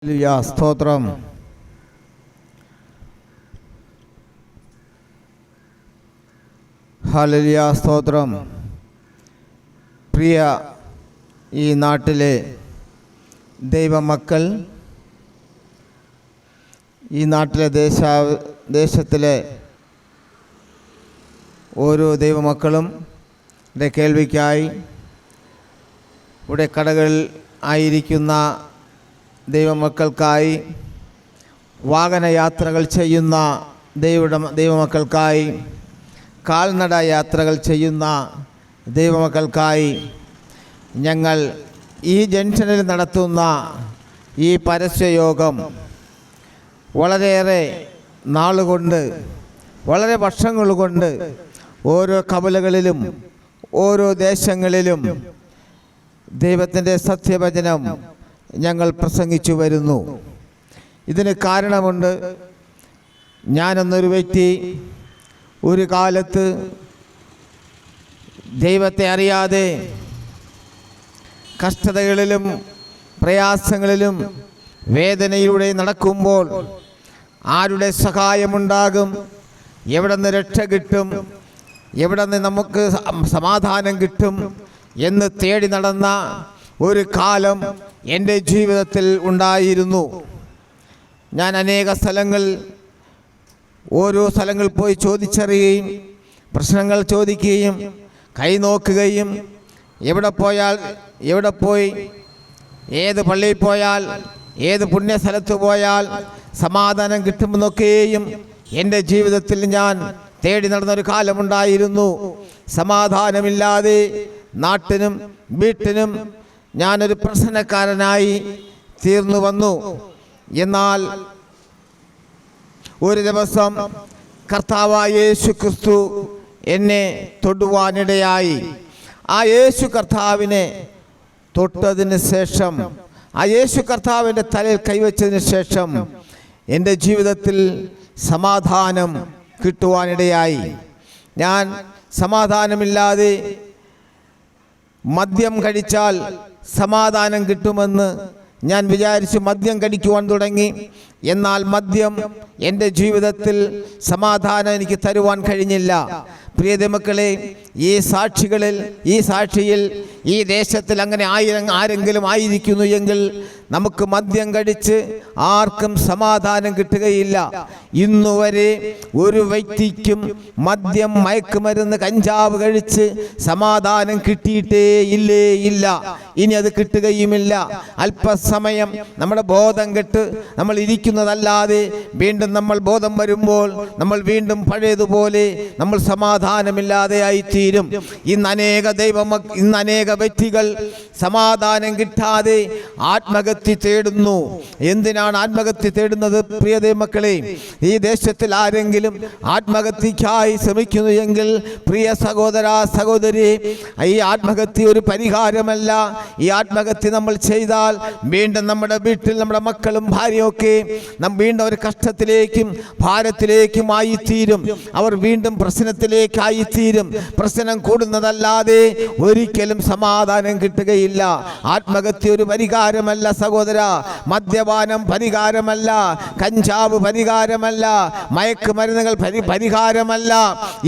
Hallelujah, സ്തോത്രം. Hallelujah, സ്തോത്രം. പ്രിയ ഈ നാട്ടിലെ ദൈവമക്കൾ, ഈ നാട്ടിലെ ദേശത്തിലെ ഓരോ ദൈവമക്കളും കേൾവിക്കായി ഇവിടെ കടകളിൽ ആയിരിക്കുന്ന ദൈവമക്കൾക്കായി, വാഹനയാത്രകൾ ചെയ്യുന്ന ദൈവമക്കൾക്കായി, കാൽനട യാത്രകൾ ചെയ്യുന്ന ദൈവമക്കൾക്കായി, ഞങ്ങൾ ഈ ജംഗ്ഷനിൽ നടത്തുന്ന ഈ പരസ്യയോഗം വളരെയേറെ നാളുകൊണ്ട്, വളരെ വർഷങ്ങൾ കൊണ്ട് ഓരോ കവലകളിലും ഓരോ ദേശങ്ങളിലും ദൈവത്തിൻ്റെ സത്യവചനം ഞങ്ങൾ പ്രസംഗിച്ചു വരുന്നു. ഇതിന് കാരണമുണ്ട്. ഞാനെന്നൊരു വ്യക്തി ഒരു കാലത്ത് ദൈവത്തെ അറിയാതെ കഷ്ടതകളിലും പ്രയാസങ്ങളിലും വേദനയിലൂടെ നടക്കുമ്പോൾ ആരുടെ സഹായമുണ്ടാകും, എവിടെ നിന്ന് രക്ഷ കിട്ടും, എവിടെ നിന്ന് നമുക്ക് സമാധാനം കിട്ടും എന്ന് തേടി നടന്ന ഒരു കാലം എൻ്റെ ജീവിതത്തിൽ ഉണ്ടായിരുന്നു. ഞാൻ അനേക ഓരോ സ്ഥലങ്ങളിൽ പോയി ചോദിച്ചറിയുകയും പ്രശ്നങ്ങൾ ചോദിക്കുകയും കൈ നോക്കുകയും എവിടെ പോയി ഏത് പള്ളിയിൽ പോയാൽ, ഏത് പുണ്യസ്ഥലത്ത് പോയാൽ സമാധാനം കിട്ടുമെന്നൊക്കെയും എൻ്റെ ജീവിതത്തിൽ ഞാൻ തേടി നടന്നൊരു കാലമുണ്ടായിരുന്നു. സമാധാനമില്ലാതെ നാട്ടിനും വീട്ടിനും ഞാനൊരു പ്രശ്നക്കാരനായി തീർന്നു വന്നു. എന്നാൽ ഒരു ദിവസം കർത്താവായ യേശു ക്രിസ്തു എന്നെ തൊടുവാനിടയായി. ആ യേശു കർത്താവിനെ തൊട്ടതിന് ശേഷം, ആ യേശു കർത്താവിൻ്റെ തലയിൽ കൈവച്ചതിന് ശേഷം എൻ്റെ ജീവിതത്തിൽ സമാധാനം കിട്ടുവാനിടയായി. ഞാൻ സമാധാനമില്ലാതെ മദ്യം കഴിച്ചാൽ സമാധാനം കിട്ടുമെന്ന് ഞാൻ വിചാരിച്ചു മദ്യം കഴിക്കുവാൻ തുടങ്ങി. എന്നാൽ മദ്യം എൻ്റെ ജീവിതത്തിൽ സമാധാനം എനിക്ക് തരുവാൻ കഴിഞ്ഞില്ല. പ്രിയതമക്കളെ, ഈ സാക്ഷിയിൽ ഈ ദേശത്തിൽ അങ്ങനെ ആരെങ്കിലും ആയിരിക്കുന്നു എങ്കിൽ നമുക്ക് മദ്യം കഴിച്ച് ആർക്കും സമാധാനം കിട്ടുകയില്ല. ഇന്നുവരെ ഒരു വ്യക്തിക്കും മദ്യം, മയക്കുമരുന്ന്, കഞ്ചാവ് കഴിച്ച് സമാധാനം കിട്ടിയിട്ടേ ഇല്ല. ഇനി അത് കിട്ടുകയുമില്ല. അല്പസമയം നമ്മുടെ ബോധം കെട്ട് നമ്മൾ ഇരിക്കുന്നതല്ലാതെ വീണ്ടും നമ്മൾ ബോധം വരുമ്പോൾ നമ്മൾ വീണ്ടും പഴയതുപോലെ നമ്മൾ സമാധാനമില്ലാതെയായിത്തീരും. ഇന്ന് അനേക വ്യക്തികൾ സമാധാനം കിട്ടാതെ ആത്മഹത്യ തേടുന്നു. എന്തിനാണ് ആത്മഹത്യ തേടുന്നത്? പ്രിയ മക്കളെ, ഈ ദേശത്തിൽ ആരെങ്കിലും ആത്മഹത്യക്കായി ശ്രമിക്കുന്നു എങ്കിൽ പ്രിയ സഹോദര സഹോദരി, ഈ ആത്മഹത്യ ഒരു പരിഹാരമല്ല. ഈ ആത്മഹത്യ നമ്മൾ ചെയ്താൽ വീണ്ടും നമ്മുടെ വീട്ടിൽ നമ്മുടെ മക്കളും ഭാര്യയൊക്കെ വീണ്ടും ഒരു കഷ്ടത്തിലേക്കും ഭാരത്തിലേക്കും ആയിത്തീരും. അവർ വീണ്ടും പ്രശ്നത്തിലേക്കായിത്തീരും. പ്രശ്നം കൂടുന്നതല്ലാതെ ഒരിക്കലും സമാധാനം കിട്ടുകയില്ല. ആത്മഹത്യ ഒരു പരിഹാരമല്ല സഹോദര. മദ്യപാനം പരിഹാരമല്ല, കഞ്ചാവ് പരിഹാരമല്ല, മയക്കുമരുന്നുകൾ പരിഹാരമല്ല.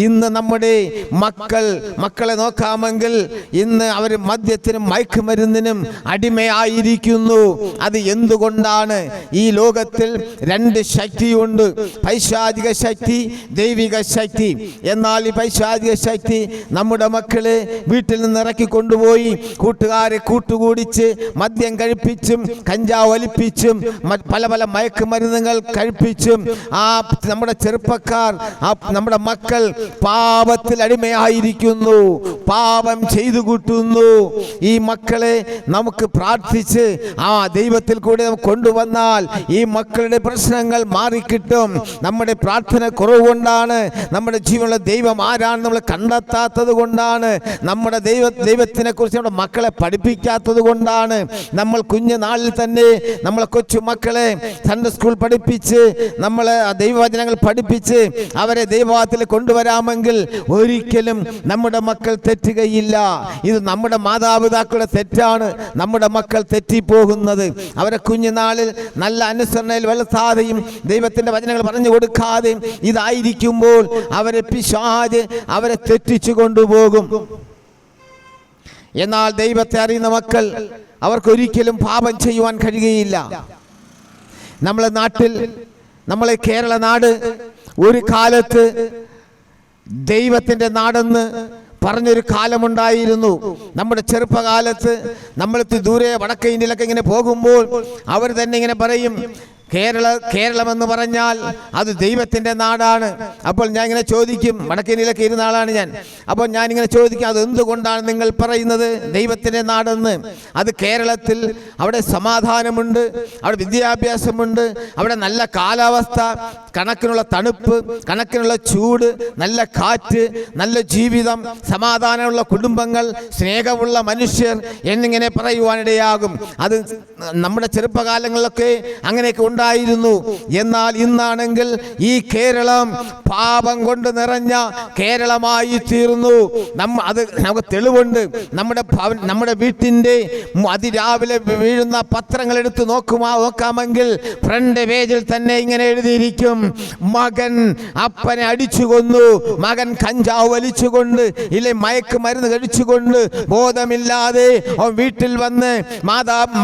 ഇന്ന് നമ്മുടെ മക്കളെ നോക്കാമെങ്കിൽ ഇന്ന് അവർ മദ്യത്തിനും മയക്കുമരുന്നിനും അടിമയായിരിക്കുന്നു. അത് എന്തുകൊണ്ടാണ്? ഈ ലോകത്തിൽ രണ്ട് ശക്തിയുണ്ട്, പൈശാചിക ശക്തി, ദൈവിക ശക്തി. എന്നാൽ ഈ പൈശാചിക ശക്തി നമ്മുടെ മക്കളെ വീട്ടിൽ നിന്ന് ഇറക്കി കൊണ്ടുപോയി കൂട്ടുകാരെ കൂട്ടുകൂടിച്ച് മദ്യം കഴിപ്പിച്ചും കഞ്ചാവ് വലിപ്പിച്ചും പല മയക്കുമരുന്നുകൾ കഴിപ്പിച്ചും നമ്മുടെ ചെറുപ്പക്കാർ, നമ്മുടെ മക്കൾ പാപത്തിൽ അടിമയായിരിക്കുന്നു, പാപം ചെയ്തു കൂട്ടുന്നു. ഈ മക്കളെ നമുക്ക് പ്രാർത്ഥിച്ച് ദൈവത്തിൽ കൂടി കൊണ്ടുവന്നാൽ ഈ മക്കളുടെ പ്രശ്നങ്ങൾ മാറിക്കിട്ടും. നമ്മുടെ പ്രാർത്ഥന കുറവുകൊണ്ടാണ്, നമ്മുടെ ജീവനുള്ള ദൈവം ആരാണ് നമ്മൾ കണ്ടെത്താത്തത് കൊണ്ടാണ്, നമ്മുടെ ദൈവത്തിനെ കുറിച്ച് നമ്മുടെ മക്കളെ പഠിപ്പിക്കാത്തത് കൊണ്ടാണ്. നമ്മൾ കുഞ്ഞുനാളിൽ തന്നെ നമ്മളെ കൊച്ചു മക്കളെ സൺഡേ സ്കൂൾ പഠിപ്പിച്ച് നമ്മളെ ദൈവവചനങ്ങൾ പഠിപ്പിച്ച് അവരെ ദൈവത്തിൽ കൊണ്ടുവരാമെങ്കിൽ ഒരിക്കലും നമ്മുടെ മക്കൾ തെറ്റുകയില്ല. ഇത് നമ്മുടെ മാതാപിതാക്കളുടെ തെറ്റാണ് നമ്മുടെ മക്കൾ തെറ്റിപ്പോകുന്നത്. അവരെ കുഞ്ഞുനാളിൽ നല്ല അനുസരണയിൽ വളർത്താതെയും ദൈവത്തിൻ്റെ വചനങ്ങൾ പറഞ്ഞു കൊടുക്കാതെയും ഇതായിരിക്കുമ്പോൾ അവരെ പിശാച് അവരെ തെറ്റിച്ചു കൊണ്ടുപോകും. എന്നാൽ ദൈവത്തെ അറിയുന്ന മക്കൾ അവർക്കൊരിക്കലും പാപം ചെയ്യുവാൻ കഴിയുകയില്ല. നമ്മളെ നാട്ടിൽ, നമ്മളെ കേരള നാട് ഒരു കാലത്ത് ദൈവത്തിൻ്റെ നാടെന്ന് പറഞ്ഞൊരു കാലമുണ്ടായിരുന്നു. നമ്മുടെ ചെറുപ്പകാലത്ത് നമ്മൾ ദൂരെ വടക്കേ ഇന്ത്യയിലൊക്കെ ഇങ്ങനെ പോകുമ്പോൾ അവർ തന്നെ ഇങ്ങനെ പറയും, കേരളം എന്ന് പറഞ്ഞാൽ അത് ദൈവത്തിൻ്റെ നാടാണ്. അപ്പോൾ ഞാൻ ഇങ്ങനെ ചോദിക്കും, വടക്കേന്ത്യയിലൊക്കെ ഇരുന്ന ആളാണ് ഞാൻ. അപ്പോൾ ഞാനിങ്ങനെ ചോദിക്കും, അത് എന്തുകൊണ്ടാണ് നിങ്ങൾ പറയുന്നത് ദൈവത്തിൻ്റെ നാടെന്ന്? അത് കേരളത്തിൽ അവിടെ സമാധാനമുണ്ട്, അവിടെ വിദ്യാഭ്യാസമുണ്ട്, അവിടെ നല്ല കാലാവസ്ഥ, കണക്കിനുള്ള തണുപ്പ്, കണക്കിനുള്ള ചൂട്, നല്ല കാറ്റ്, നല്ല ജീവിതം, സമാധാനമുള്ള കുടുംബങ്ങൾ, സ്നേഹമുള്ള മനുഷ്യർ എന്നിങ്ങനെ പറയുവാനിടയാകും. അത് നമ്മുടെ ചെറുപ്പകാലങ്ങളിലൊക്കെ അങ്ങനെയൊക്കെ ഉണ്ടായിരുന്നു. എന്നാൽ ഇന്നാണെങ്കിൽ ഈ കേരളം പാപം കൊണ്ട് നിറഞ്ഞ കേരളമായി തീർന്നു. അത് നമുക്ക് തെളിവുണ്ട്. നമ്മുടെ വീട്ടിൻ്റെ അതിരാവിലെ വീഴുന്ന പത്രങ്ങൾ എടുത്ത് നോക്കാമെങ്കിൽ ഫ്രണ്ട് പേജിൽ തന്നെ ഇങ്ങനെ എഴുതിയിരിക്കും, മകൻ അപ്പനെ അടിച്ചു കൊന്നു, മകൻ കഞ്ചാവ് വലിച്ചുകൊണ്ട് ഇല്ലെ മയക്ക് മരുന്ന് കഴിച്ചുകൊണ്ട് ബോധമില്ലാതെ വീട്ടിൽ വന്ന്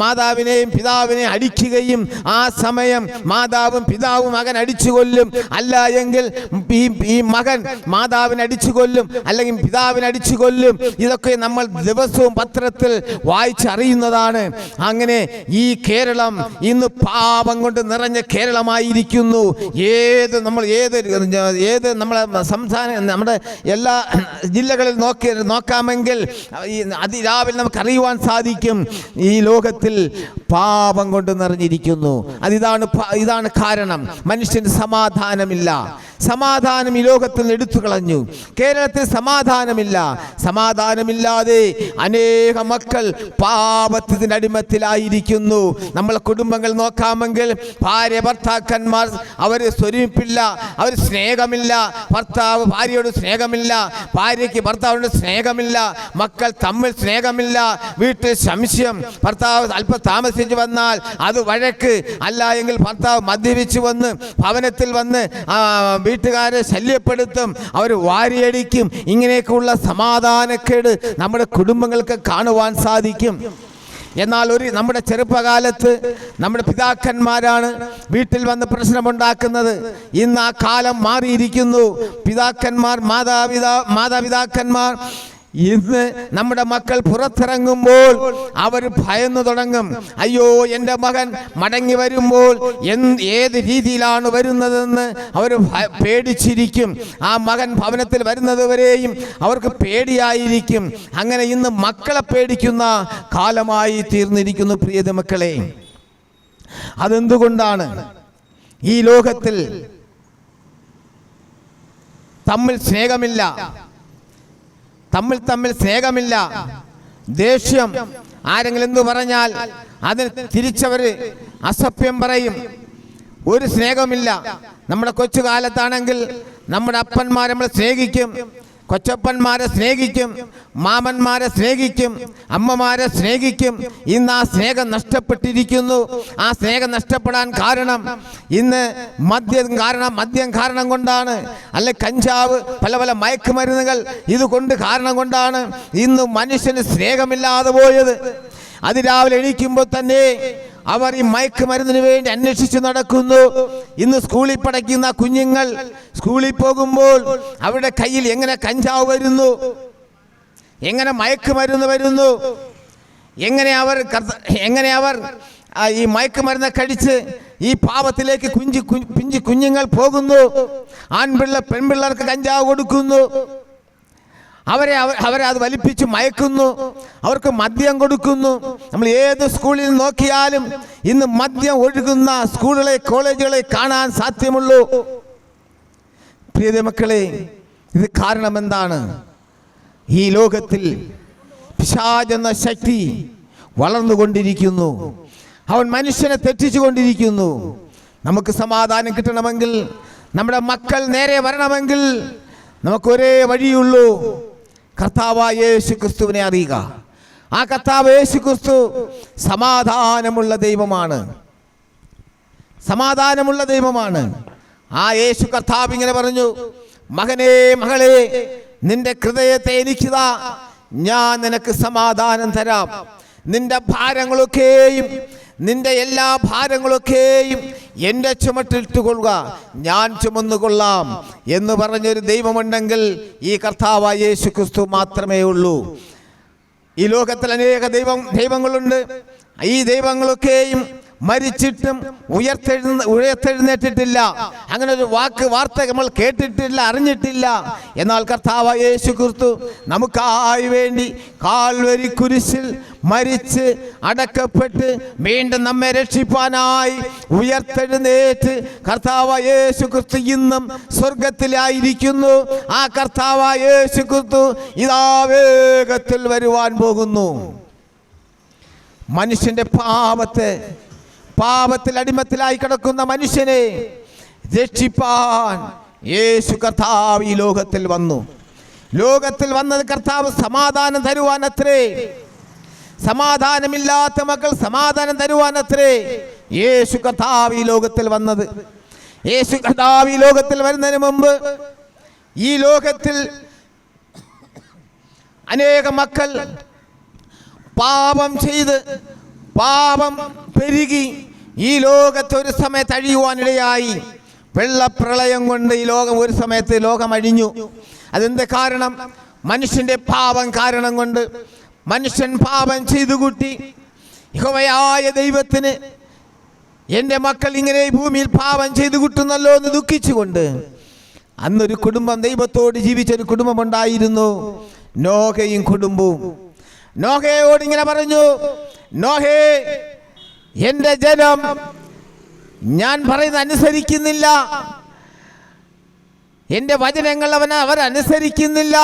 മാതാവിനെയും പിതാവിനെയും അടിക്കുകയും ആ സമയം മാതാവും പിതാവും മകൻ അടിച്ചു കൊല്ലും. അല്ല എങ്കിൽ ഈ മകൻ മാതാവിനെ അടിച്ചു കൊല്ലും, അല്ലെങ്കിൽ പിതാവിനെ അടിച്ചു കൊല്ലും. ഇതൊക്കെ നമ്മൾ ദിവസവും പത്രത്തിൽ വായിച്ചറിയുന്നതാണ്. അങ്ങനെ ഈ കേരളം ഇന്ന് പാപം കൊണ്ട് നിറഞ്ഞ കേരളമായിരിക്കുന്നു. ഏത് നമ്മളെ സംസ്ഥാന നമ്മുടെ എല്ലാ ജില്ലകളിൽ നോക്കാമെങ്കിൽ അതിരാവിലെ നമുക്ക് അറിയുവാൻ സാധിക്കും, ഈ ലോകത്തിൽ പാപം കൊണ്ട് നിറഞ്ഞിരിക്കുന്നു. ഇതാണ് കാരണം. മനുഷ്യന് സമാധാനമില്ല. സമാധാനം ഈ ലോകത്തിൽ നിന്ന് എടുത്തു കളഞ്ഞു. കേരളത്തിൽ സമാധാനമില്ലാതെ അനേക മക്കൾ പാപത്തിന്റെ അടിമത്തിലായിരിക്കുന്നു. നമ്മളെ കുടുംബങ്ങൾ നോക്കാമെങ്കിൽ ഭർത്താക്കന്മാർ അവർ സ്വരൂപില്ല, അവർ സ്നേഹമില്ല. ഭർത്താവ് ഭാര്യയോട് സ്നേഹമില്ല, ഭാര്യയ്ക്ക് ഭർത്താവിനോട് സ്നേഹമില്ല, മക്കൾ തമ്മിൽ സ്നേഹമില്ല, വീട്ടിൽ സംശയം. ഭർത്താവ് അല്പം താമസിച്ച് വന്നാൽ അത് വഴക്ക്, അല്ല എങ്കിൽ ഭർത്താവ് മദ്യപിച്ച് വന്ന് ഭവനത്തിൽ വന്ന് വീട്ടുകാരെ ശല്യപ്പെടുത്തും, അവർ വാരിയടിക്കും. ഇങ്ങനെയൊക്കെയുള്ള സമാധാനക്കേട് നമ്മുടെ കുടുംബങ്ങൾക്ക് കാണുവാൻ സാധിക്കും. എന്നാൽ നമ്മുടെ ചെറുപ്പകാലത്ത് നമ്മുടെ പിതാക്കന്മാരാണ് വീട്ടിൽ വന്ന് പ്രശ്നമുണ്ടാക്കുന്നത്. ഇന്ന് ആ കാലം മാറിയിരിക്കുന്നു. മാതാപിതാക്കന്മാർ ഇന്ന് നമ്മുടെ മക്കൾ പുറത്തിറങ്ങുമ്പോൾ അവർ ഭയന്നു തുടങ്ങും. അയ്യോ, എൻ്റെ മകൻ മടങ്ങി വരുമ്പോൾ ഏത് രീതിയിലാണ് വരുന്നതെന്ന് അവർ പേടിച്ചിരിക്കും. ആ മകൻ ഭവനത്തിൽ വരുന്നത് വരെയും അവർക്ക് പേടിയായിരിക്കും. അങ്ങനെ ഇന്ന് മക്കളെ പേടിക്കുന്ന കാലമായി തീർന്നിരിക്കുന്നു. പ്രിയ മക്കളെ, അതെന്തുകൊണ്ടാണ്? ഈ ലോകത്തിൽ തമ്മിൽ സ്നേഹമില്ല, ദേഷ്യം. ആരെങ്കിലും എന്തു പറഞ്ഞാൽ അതിന് തിരിച്ചവര് അസഭ്യം പറയും. ഒരു സ്നേഹമില്ല. നമ്മുടെ കൊച്ചുകാലത്താണെങ്കിൽ നമ്മുടെ അപ്പന്മാരെ നമ്മൾ സ്നേഹിക്കും, കൊച്ചപ്പന്മാരെ സ്നേഹിക്കും, മാമന്മാരെ സ്നേഹിക്കും, അമ്മമാരെ സ്നേഹിക്കും. ഇന്ന് ആ സ്നേഹം നഷ്ടപ്പെട്ടിരിക്കുന്നു. ആ സ്നേഹം നഷ്ടപ്പെടാൻ കാരണം ഇന്ന് മദ്യം കാരണം കൊണ്ടാണ്, അല്ലെ കഞ്ചാവ്, പല മയക്കുമരുന്നുകൾ ഇതുകൊണ്ട് കാരണം കൊണ്ടാണ് ഇന്ന് മനുഷ്യന് സ്നേഹമില്ലാതെ പോയത്. അതിരാവിലെ എണീക്കുമ്പോൾ തന്നെ അവർ ഈ മയക്കുമരുന്നിന് വേണ്ടി അന്വേഷിച്ച് നടക്കുന്നു. ഇന്ന് സ്കൂളിൽ പഠിക്കുന്ന കുഞ്ഞുങ്ങൾ സ്കൂളിൽ പോകുമ്പോൾ അവരുടെ കയ്യിൽ എങ്ങനെ കഞ്ചാവ് വരുന്നു, എങ്ങനെ മയക്കുമരുന്ന് വരുന്നു, എങ്ങനെ അവർ ഈ മയക്കുമരുന്ന് കഴിച്ച് ഈ പാപത്തിലേക്ക് പിഞ്ചു കുഞ്ഞുങ്ങൾ പോകുന്നു. പെൺപിള്ളേർക്ക് കഞ്ചാവ് കൊടുക്കുന്നു, അവരെ അത് വലിപ്പിച്ച് മയക്കുന്നു, അവർക്ക് മദ്യം കൊടുക്കുന്നു. നമ്മൾ ഏത് സ്കൂളിൽ നോക്കിയാലും ഇന്ന് മദ്യം ഒഴുകുന്ന സ്കൂളുകളെ കോളേജുകളെ കാണാൻ സാധ്യമുള്ളൂ. പ്രിയ മക്കളെ, ഇത് കാരണം എന്താണ്? ഈ ലോകത്തിൽ പിശാചെന്ന ശക്തി വളർന്നുകൊണ്ടിരിക്കുന്നു. അവൻ മനുഷ്യനെ തെറ്റിച്ചു കൊണ്ടിരിക്കുന്നു. നമുക്ക് സമാധാനം കിട്ടണമെങ്കിൽ, നമ്മുടെ മക്കൾ നേരെ വരണമെങ്കിൽ നമുക്കൊരേ വഴിയുള്ളൂ. കർത്താവായ യേശു ക്രിസ്തുവിനെ അറിയുക. ആ കർത്താവ് യേശു ക്രിസ്തു സമാധാനമുള്ള ദൈവമാണ്, സമാധാനമുള്ള ദൈവമാണ്. ആ യേശു കർത്താവ് ഇങ്ങനെ പറഞ്ഞു, മകനേ മകളെ, നിന്റെ ഹൃദയത്തെ എനിക്കിതാ, ഞാൻ നിനക്ക് സമാധാനം തരാം. നിന്റെ ഭാരങ്ങളൊക്കെയും, നിന്റെ എല്ലാ ഭാരങ്ങളൊക്കെയും എൻ്റെ ചുമട്ടിട്ട് കൊള്ളുക, ഞാൻ ചുമന്നുകൊള്ളാം എന്ന് പറഞ്ഞൊരു ദൈവമുണ്ടെങ്കിൽ ഈ കർത്താവായ യേശു ക്രിസ്തു മാത്രമേ ഉള്ളൂ. ഈ ലോകത്തിൽ അനേക ദൈവങ്ങളുണ്ട്. ഈ ദൈവങ്ങളൊക്കെയും മരിച്ചിട്ടും ഉയർത്തെഴുന്നേറ്റിട്ടില്ല. അങ്ങനെ ഒരു വാർത്ത നമ്മൾ കേട്ടിട്ടില്ല, അറിഞ്ഞിട്ടില്ല. എന്നാൽ കർത്താവായ യേശു ക്രിസ്തു നമുക്കായി വേണ്ടി കാൽവരി കുരിശിൽ മരിച്ച് അടക്കപ്പെട്ട് വീണ്ടും നമ്മെ രക്ഷിപ്പാനായി ഉയർത്തെഴുന്നേറ്റ് കർത്താവായ യേശു ക്രിസ്തു ഇന്നും സ്വർഗത്തിലായിരിക്കുന്നു. ആ കർത്താവായ യേശു ക്രിസ്തു ഇതാ വേഗത്തിൽ വരുവാൻ പോകുന്നു. മനുഷ്യന്റെ പാപത്തിൽ അടിമത്തിലായി കിടക്കുന്ന മനുഷ്യനെ രക്ഷിപ്പാൻ യേശു കർത്താവ് ഈ ലോകത്തിൽ വന്നു. ലോകത്തിൽ വന്നത് കർത്താവ് സമാധാനം തരുവാനത്രേ. സമാധാനമില്ലാത്ത മക്കൾ സമാധാനം തരുവാനത്രേ യേശു കർത്താവ് ഈ ലോകത്തിൽ വന്നത്. യേശു കർത്താവ് ഈ ലോകത്തിൽ വരുന്നതിന് മുമ്പ് ഈ ലോകത്തിൽ അനേക മക്കൾ പാപം ചെയ്ത് പാപം പെരുകി ഈ ലോകത്ത് ഒരു സമയത്ത് അഴിയുവാനിടയായി. വെള്ളപ്രളയം കൊണ്ട് ഈ ലോകം ഒരു സമയത്ത് ലോകം അഴിഞ്ഞു. അതെന്ത് കാരണം? മനുഷ്യന്റെ പാപം കാരണം കൊണ്ട്. മനുഷ്യൻ പാപം ചെയ്തു കൂട്ടി. യഹോവയായ ദൈവത്തിന് എൻ്റെ മക്കൾ ഇങ്ങനെ ഭൂമിയിൽ പാപം ചെയ്തു കൂട്ടുന്നല്ലോ എന്ന് ദുഃഖിച്ചുകൊണ്ട് അന്നൊരു കുടുംബം, ദൈവത്തോട് ജീവിച്ചൊരു കുടുംബമുണ്ടായിരുന്നു, നോഹയും കുടുംബവും. നോഹയോട് ഇങ്ങനെ പറഞ്ഞു, നോഹേ, എൻ്റെ ജനം ഞാൻ പറയുന്നത് അനുസരിക്കുന്നില്ല, എൻ്റെ വചനങ്ങൾ അവരനുസരിക്കുന്നില്ല.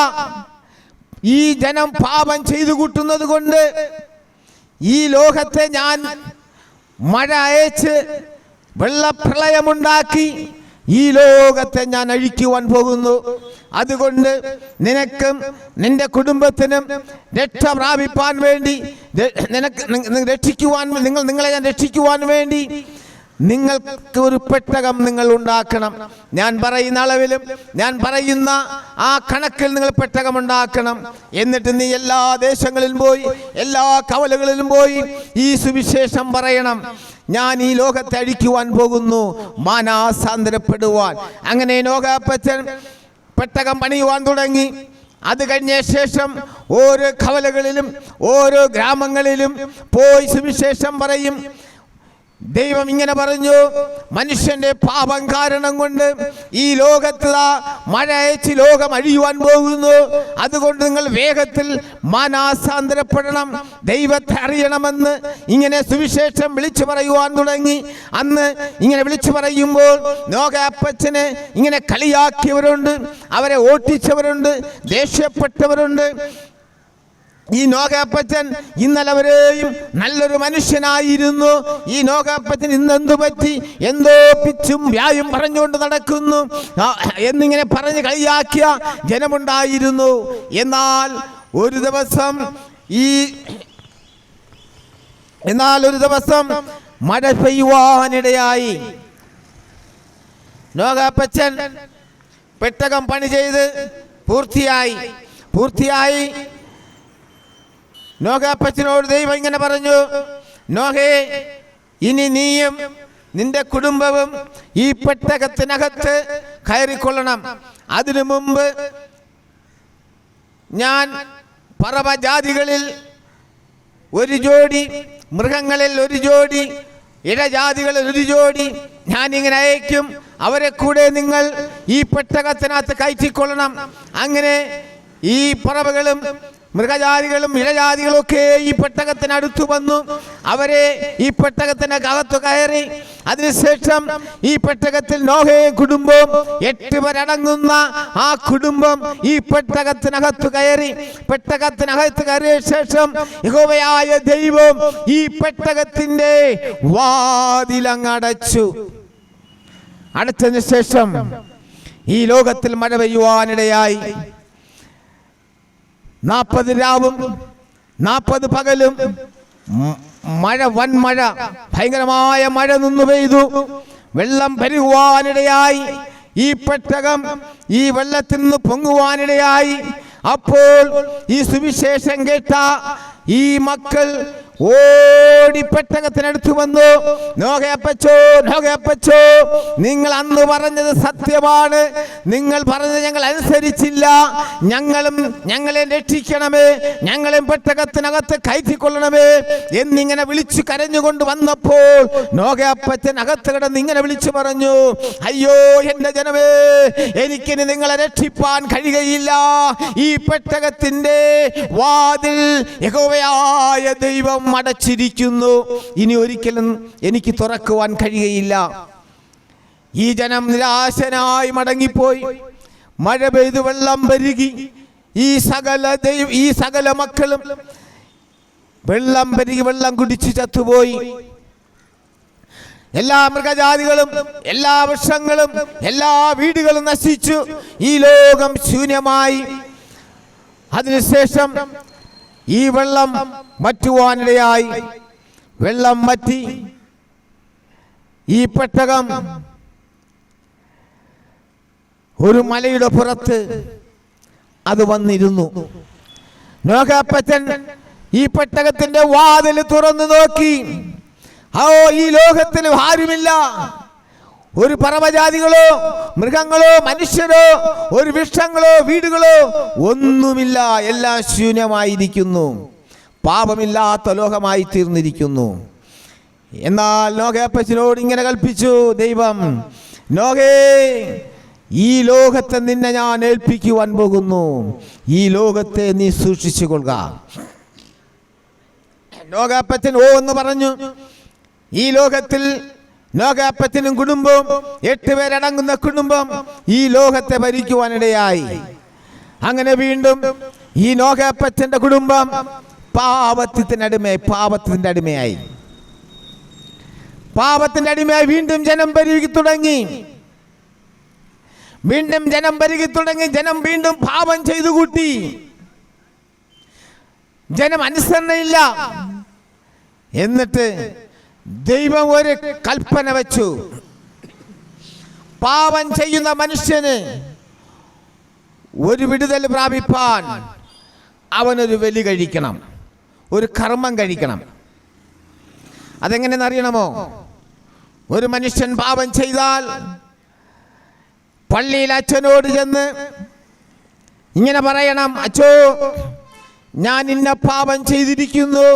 ഈ ജനം പാപം ചെയ്തു കൂട്ടുന്നത് കൊണ്ട് ഈ ലോകത്തെ ഞാൻ മഴ അയച്ച് വെള്ളപ്രളയമുണ്ടാക്കി ഈ ലോകത്തെ ഞാൻ അഴിക്കുവാൻ പോകുന്നു. അതുകൊണ്ട് നിനക്കും നിന്റെ കുടുംബത്തിനും രക്ഷ പ്രാപിപ്പാൻ വേണ്ടി, നിങ്ങളെ ഞാൻ രക്ഷിക്കുവാൻ വേണ്ടി നിങ്ങൾക്ക് ഒരു പെട്ടകം നിങ്ങൾ ഉണ്ടാക്കണം. ഞാൻ പറയുന്ന അളവിലും ഞാൻ പറയുന്ന ആ കണക്കിൽ നിങ്ങൾ പെട്ടകം ഉണ്ടാക്കണം. എന്നിട്ട് നീ എല്ലാ ദേശങ്ങളിലും പോയി, എല്ലാ കവലകളിലും പോയി ഈ സുവിശേഷം പറയണം. ഞാൻ ഈ ലോകത്തെ അഴിക്കുവാൻ പോകുന്നു, മാനാസാന്തരപ്പെടുവാൻ. അങ്ങനെ നോഹപ്പച്ചൻ പെട്ടകം പണിയുവാൻ തുടങ്ങി. അത് കഴിഞ്ഞ ശേഷം ഓരോ കവലകളിലും ഓരോ ഗ്രാമങ്ങളിലും പോയി സുവിശേഷം പറയും. ദൈവം ഇങ്ങനെ പറഞ്ഞു, മനുഷ്യന്റെ പാപം കാരണം കൊണ്ട് ഈ ലോകത്ത് മഴ അയച്ച് ലോകം അഴിയുവാൻ പോകുന്നു. അതുകൊണ്ട് നിങ്ങൾ വേഗത്തിൽ മാനാസാന്തരപ്പെടണം, ദൈവത്തെ അറിയണമെന്ന് ഇങ്ങനെ സുവിശേഷം വിളിച്ചു പറയുവാൻ തുടങ്ങി. അന്ന് ഇങ്ങനെ വിളിച്ചു പറയുമ്പോൾ നോഹപ്പച്ചനെ ഇങ്ങനെ കളിയാക്കിയവരുണ്ട്, അവരെ ഓട്ടിച്ചവരുണ്ട്, ദേഷ്യപ്പെട്ടവരുണ്ട്. ഈ നോഹപ്പച്ചൻ ഇന്നലെ വരെയും നല്ലൊരു മനുഷ്യനായിരുന്നു. ഈ നോഹപ്പച്ചൻ ഇന്നെന്തു പറ്റി, എന്തോ പിച്ചും വ്യായും പറഞ്ഞുകൊണ്ട് നടക്കുന്നു എന്നിങ്ങനെ പറഞ്ഞ് കളിയാക്കിയ ജനമുണ്ടായിരുന്നു. എന്നാൽ ഒരു ദിവസം മഴ പെയ്യുവാനിടയായി. നോഹപ്പച്ചൻ പെട്ടകം പണി ചെയ്ത് പൂർത്തിയായി. നോഹപ്പച്ചനോട് ദൈവം ഇങ്ങനെ പറഞ്ഞു, നോഹേ, ഇനി നീയും നിന്റെ കുടുംബവും ഈ പെട്ടകത്തിനകത്ത് കയറിക്കൊള്ളണം. അതിനു മുമ്പ് ഞാൻ പറവജാതികളിൽ ഒരു ജോഡി, മൃഗങ്ങളിൽ ഒരു ജോഡി, ഇഴജാതികളിൽ ഒരു ജോഡി ഞാനിങ്ങനെ അയക്കും. അവരെ കൂടെ നിങ്ങൾ ഈ പെട്ടകത്തിനകത്ത് കയറ്റിക്കൊള്ളണം. അങ്ങനെ ഈ പറവകളും മൃഗജാതികളും ഇഴജാതികളൊക്കെ ഈ പെട്ടകത്തിനടുത്തു വന്നു. അവരെ ഈ പെട്ടകത്തിനകത്തു കയറി. അതിനുശേഷം ഈ പെട്ടകത്തിൽ നോഹയും കുടുംബവും 8 പേരടങ്ങുന്ന ആ കുടുംബം ഈ പെട്ടകത്തിനകത്തു കയറി. പെട്ടകത്തിനകത്ത് കയറിയ ശേഷം യഹോവയായ ദൈവം ഈ പെട്ടകത്തിന്റെ വാതിലങ്ങടച്ചു. അടച്ചതിന് ശേഷം ഈ ലോകത്തിൽ മഴ പെയ്യുവാനിടയായി. 40 രാവും 40 പകലും മഴ, വൻമഴ, ഭയങ്കരമായ മഴ നിന്നു പെയ്തു. വെള്ളം പെരുകുവാനിടയായി. ഈ പെട്ടകം ഈ വെള്ളത്തിൽ നിന്ന് പൊങ്ങുവാനിടയായി. അപ്പോൾ ഈ സുവിശേഷം കേട്ട ഈ മക്കൾ ഓടി പെട്ടകത്തിനടുത്ത് വന്നു. നോഹയപ്പച്ചോ, നോഹയപ്പച്ചോ, നിങ്ങൾ അന്ന് പറഞ്ഞത് സത്യമാണ്. നിങ്ങൾ പറഞ്ഞത് ഞങ്ങൾ അനുസരിച്ചില്ല. ഞങ്ങളെ രക്ഷിക്കണമേ, ഞങ്ങളെയും പെട്ടകത്തിനകത്ത് കയറ്റിക്കൊള്ളണമേ എന്നിങ്ങനെ വിളിച്ചു കരഞ്ഞുകൊണ്ട് വന്നപ്പോൾ നോഹയപ്പച്ചൻ അകത്ത് കിടന്ന് ഇങ്ങനെ വിളിച്ചു പറഞ്ഞു, അയ്യോ എൻ്റെ ജനമേ, എനിക്കിനി നിങ്ങളെ രക്ഷിപ്പാൻ കഴിയുകയില്ല. ഈ പെട്ടകത്തിൻ്റെ വാതിൽ യഹോവയായ ദൈവം അടച്ചിരിക്കുന്നു. ഇനി ഒരിക്കലും എനിക്ക് തുറക്കുവാൻ കഴിയുകയില്ല. ഈ ജനം നിരാശനായി മടങ്ങിപ്പോയി. മഴ പെയ്തു വെള്ളം പെരുകി. ഈ സകല മക്കളും വെള്ളം പെരുകി വെള്ളം കുടിച്ചു ചത്തുപോയി. എല്ലാ മൃഗജാതികളും, എല്ലാ വൃക്ഷങ്ങളും, എല്ലാ വീടുകളും നശിച്ചു. ഈ ലോകം ശൂന്യമായി. അതിനുശേഷം ഈ വെള്ളം വറ്റുവാനിടയായി. വെള്ളം വറ്റി. ഈ പെട്ടകം ഒരു മലയുടെ പുറത്ത് അത് വന്നിരുന്നു. നോഹയപ്പച്ചൻ ഈ പെട്ടകത്തിന്റെ വാതിൽ തുറന്നു നോക്കി. ഈ ലോകത്തിൽ ആരുമില്ല. ഒരു പർവ്വജാതികളോ മൃഗങ്ങളോ മനുഷ്യരോ ഒരു വൃക്ഷങ്ങളോ വീടുകളോ ഒന്നുമില്ല. എല്ലാം ശൂന്യമായിരിക്കുന്നു. പാപമില്ലാത്ത ലോകമായി തീർന്നിരിക്കുന്നു. എന്നാൽ നോഹയപ്പച്ചനോട് ഇങ്ങനെ കൽപ്പിച്ചു ദൈവം, നോഹേ, ഈ ലോകത്തെ നിന്നെ ഞാൻ ഏൽപ്പിക്കുവാൻ പോകുന്നു. ഈ ലോകത്തെ നീ സൂക്ഷിച്ചു കൊള്ളുക. നോഹയപ്പച്ചൻ ഓ എന്ന് പറഞ്ഞു. ഈ ലോകത്തിൽ നോഹയപ്പച്ചനും കുടുംബവും 8 പേരടങ്ങുന്ന കുടുംബം ഈ ലോകത്തെ ഭരിക്കുവാനിടയായി. അങ്ങനെ വീണ്ടും ഈ നോഹയപ്പച്ചന്റെ കുടുംബം പാപത്തിന്റെ അടിമയായി. വീണ്ടും ജനം പെരുകി തുടങ്ങി. ജനം വീണ്ടും പാപം ചെയ്തു കൂട്ടി. ജനം അനുസരണയില്ല. എന്നിട്ട് ദൈവം ഒരു കൽപ്പന വെച്ചു. പാപം ചെയ്യുന്ന മനുഷ്യന് ഒരു വിടുതൽ പ്രാപിപ്പാൻ അവനൊരു ബലി കഴിക്കണം, ഒരു കർമ്മം കഴിക്കണം. അതെങ്ങനെയെന്ന് അറിയണമോ? ഒരു മനുഷ്യൻ പാപം ചെയ്താൽ പള്ളിയിൽ അച്ഛനോട് ചെന്ന് ഇങ്ങനെ പറയണം, അച്ഛോ, ഞാൻ ഇന്ന പാപം ചെയ്തിരിക്കുന്നു,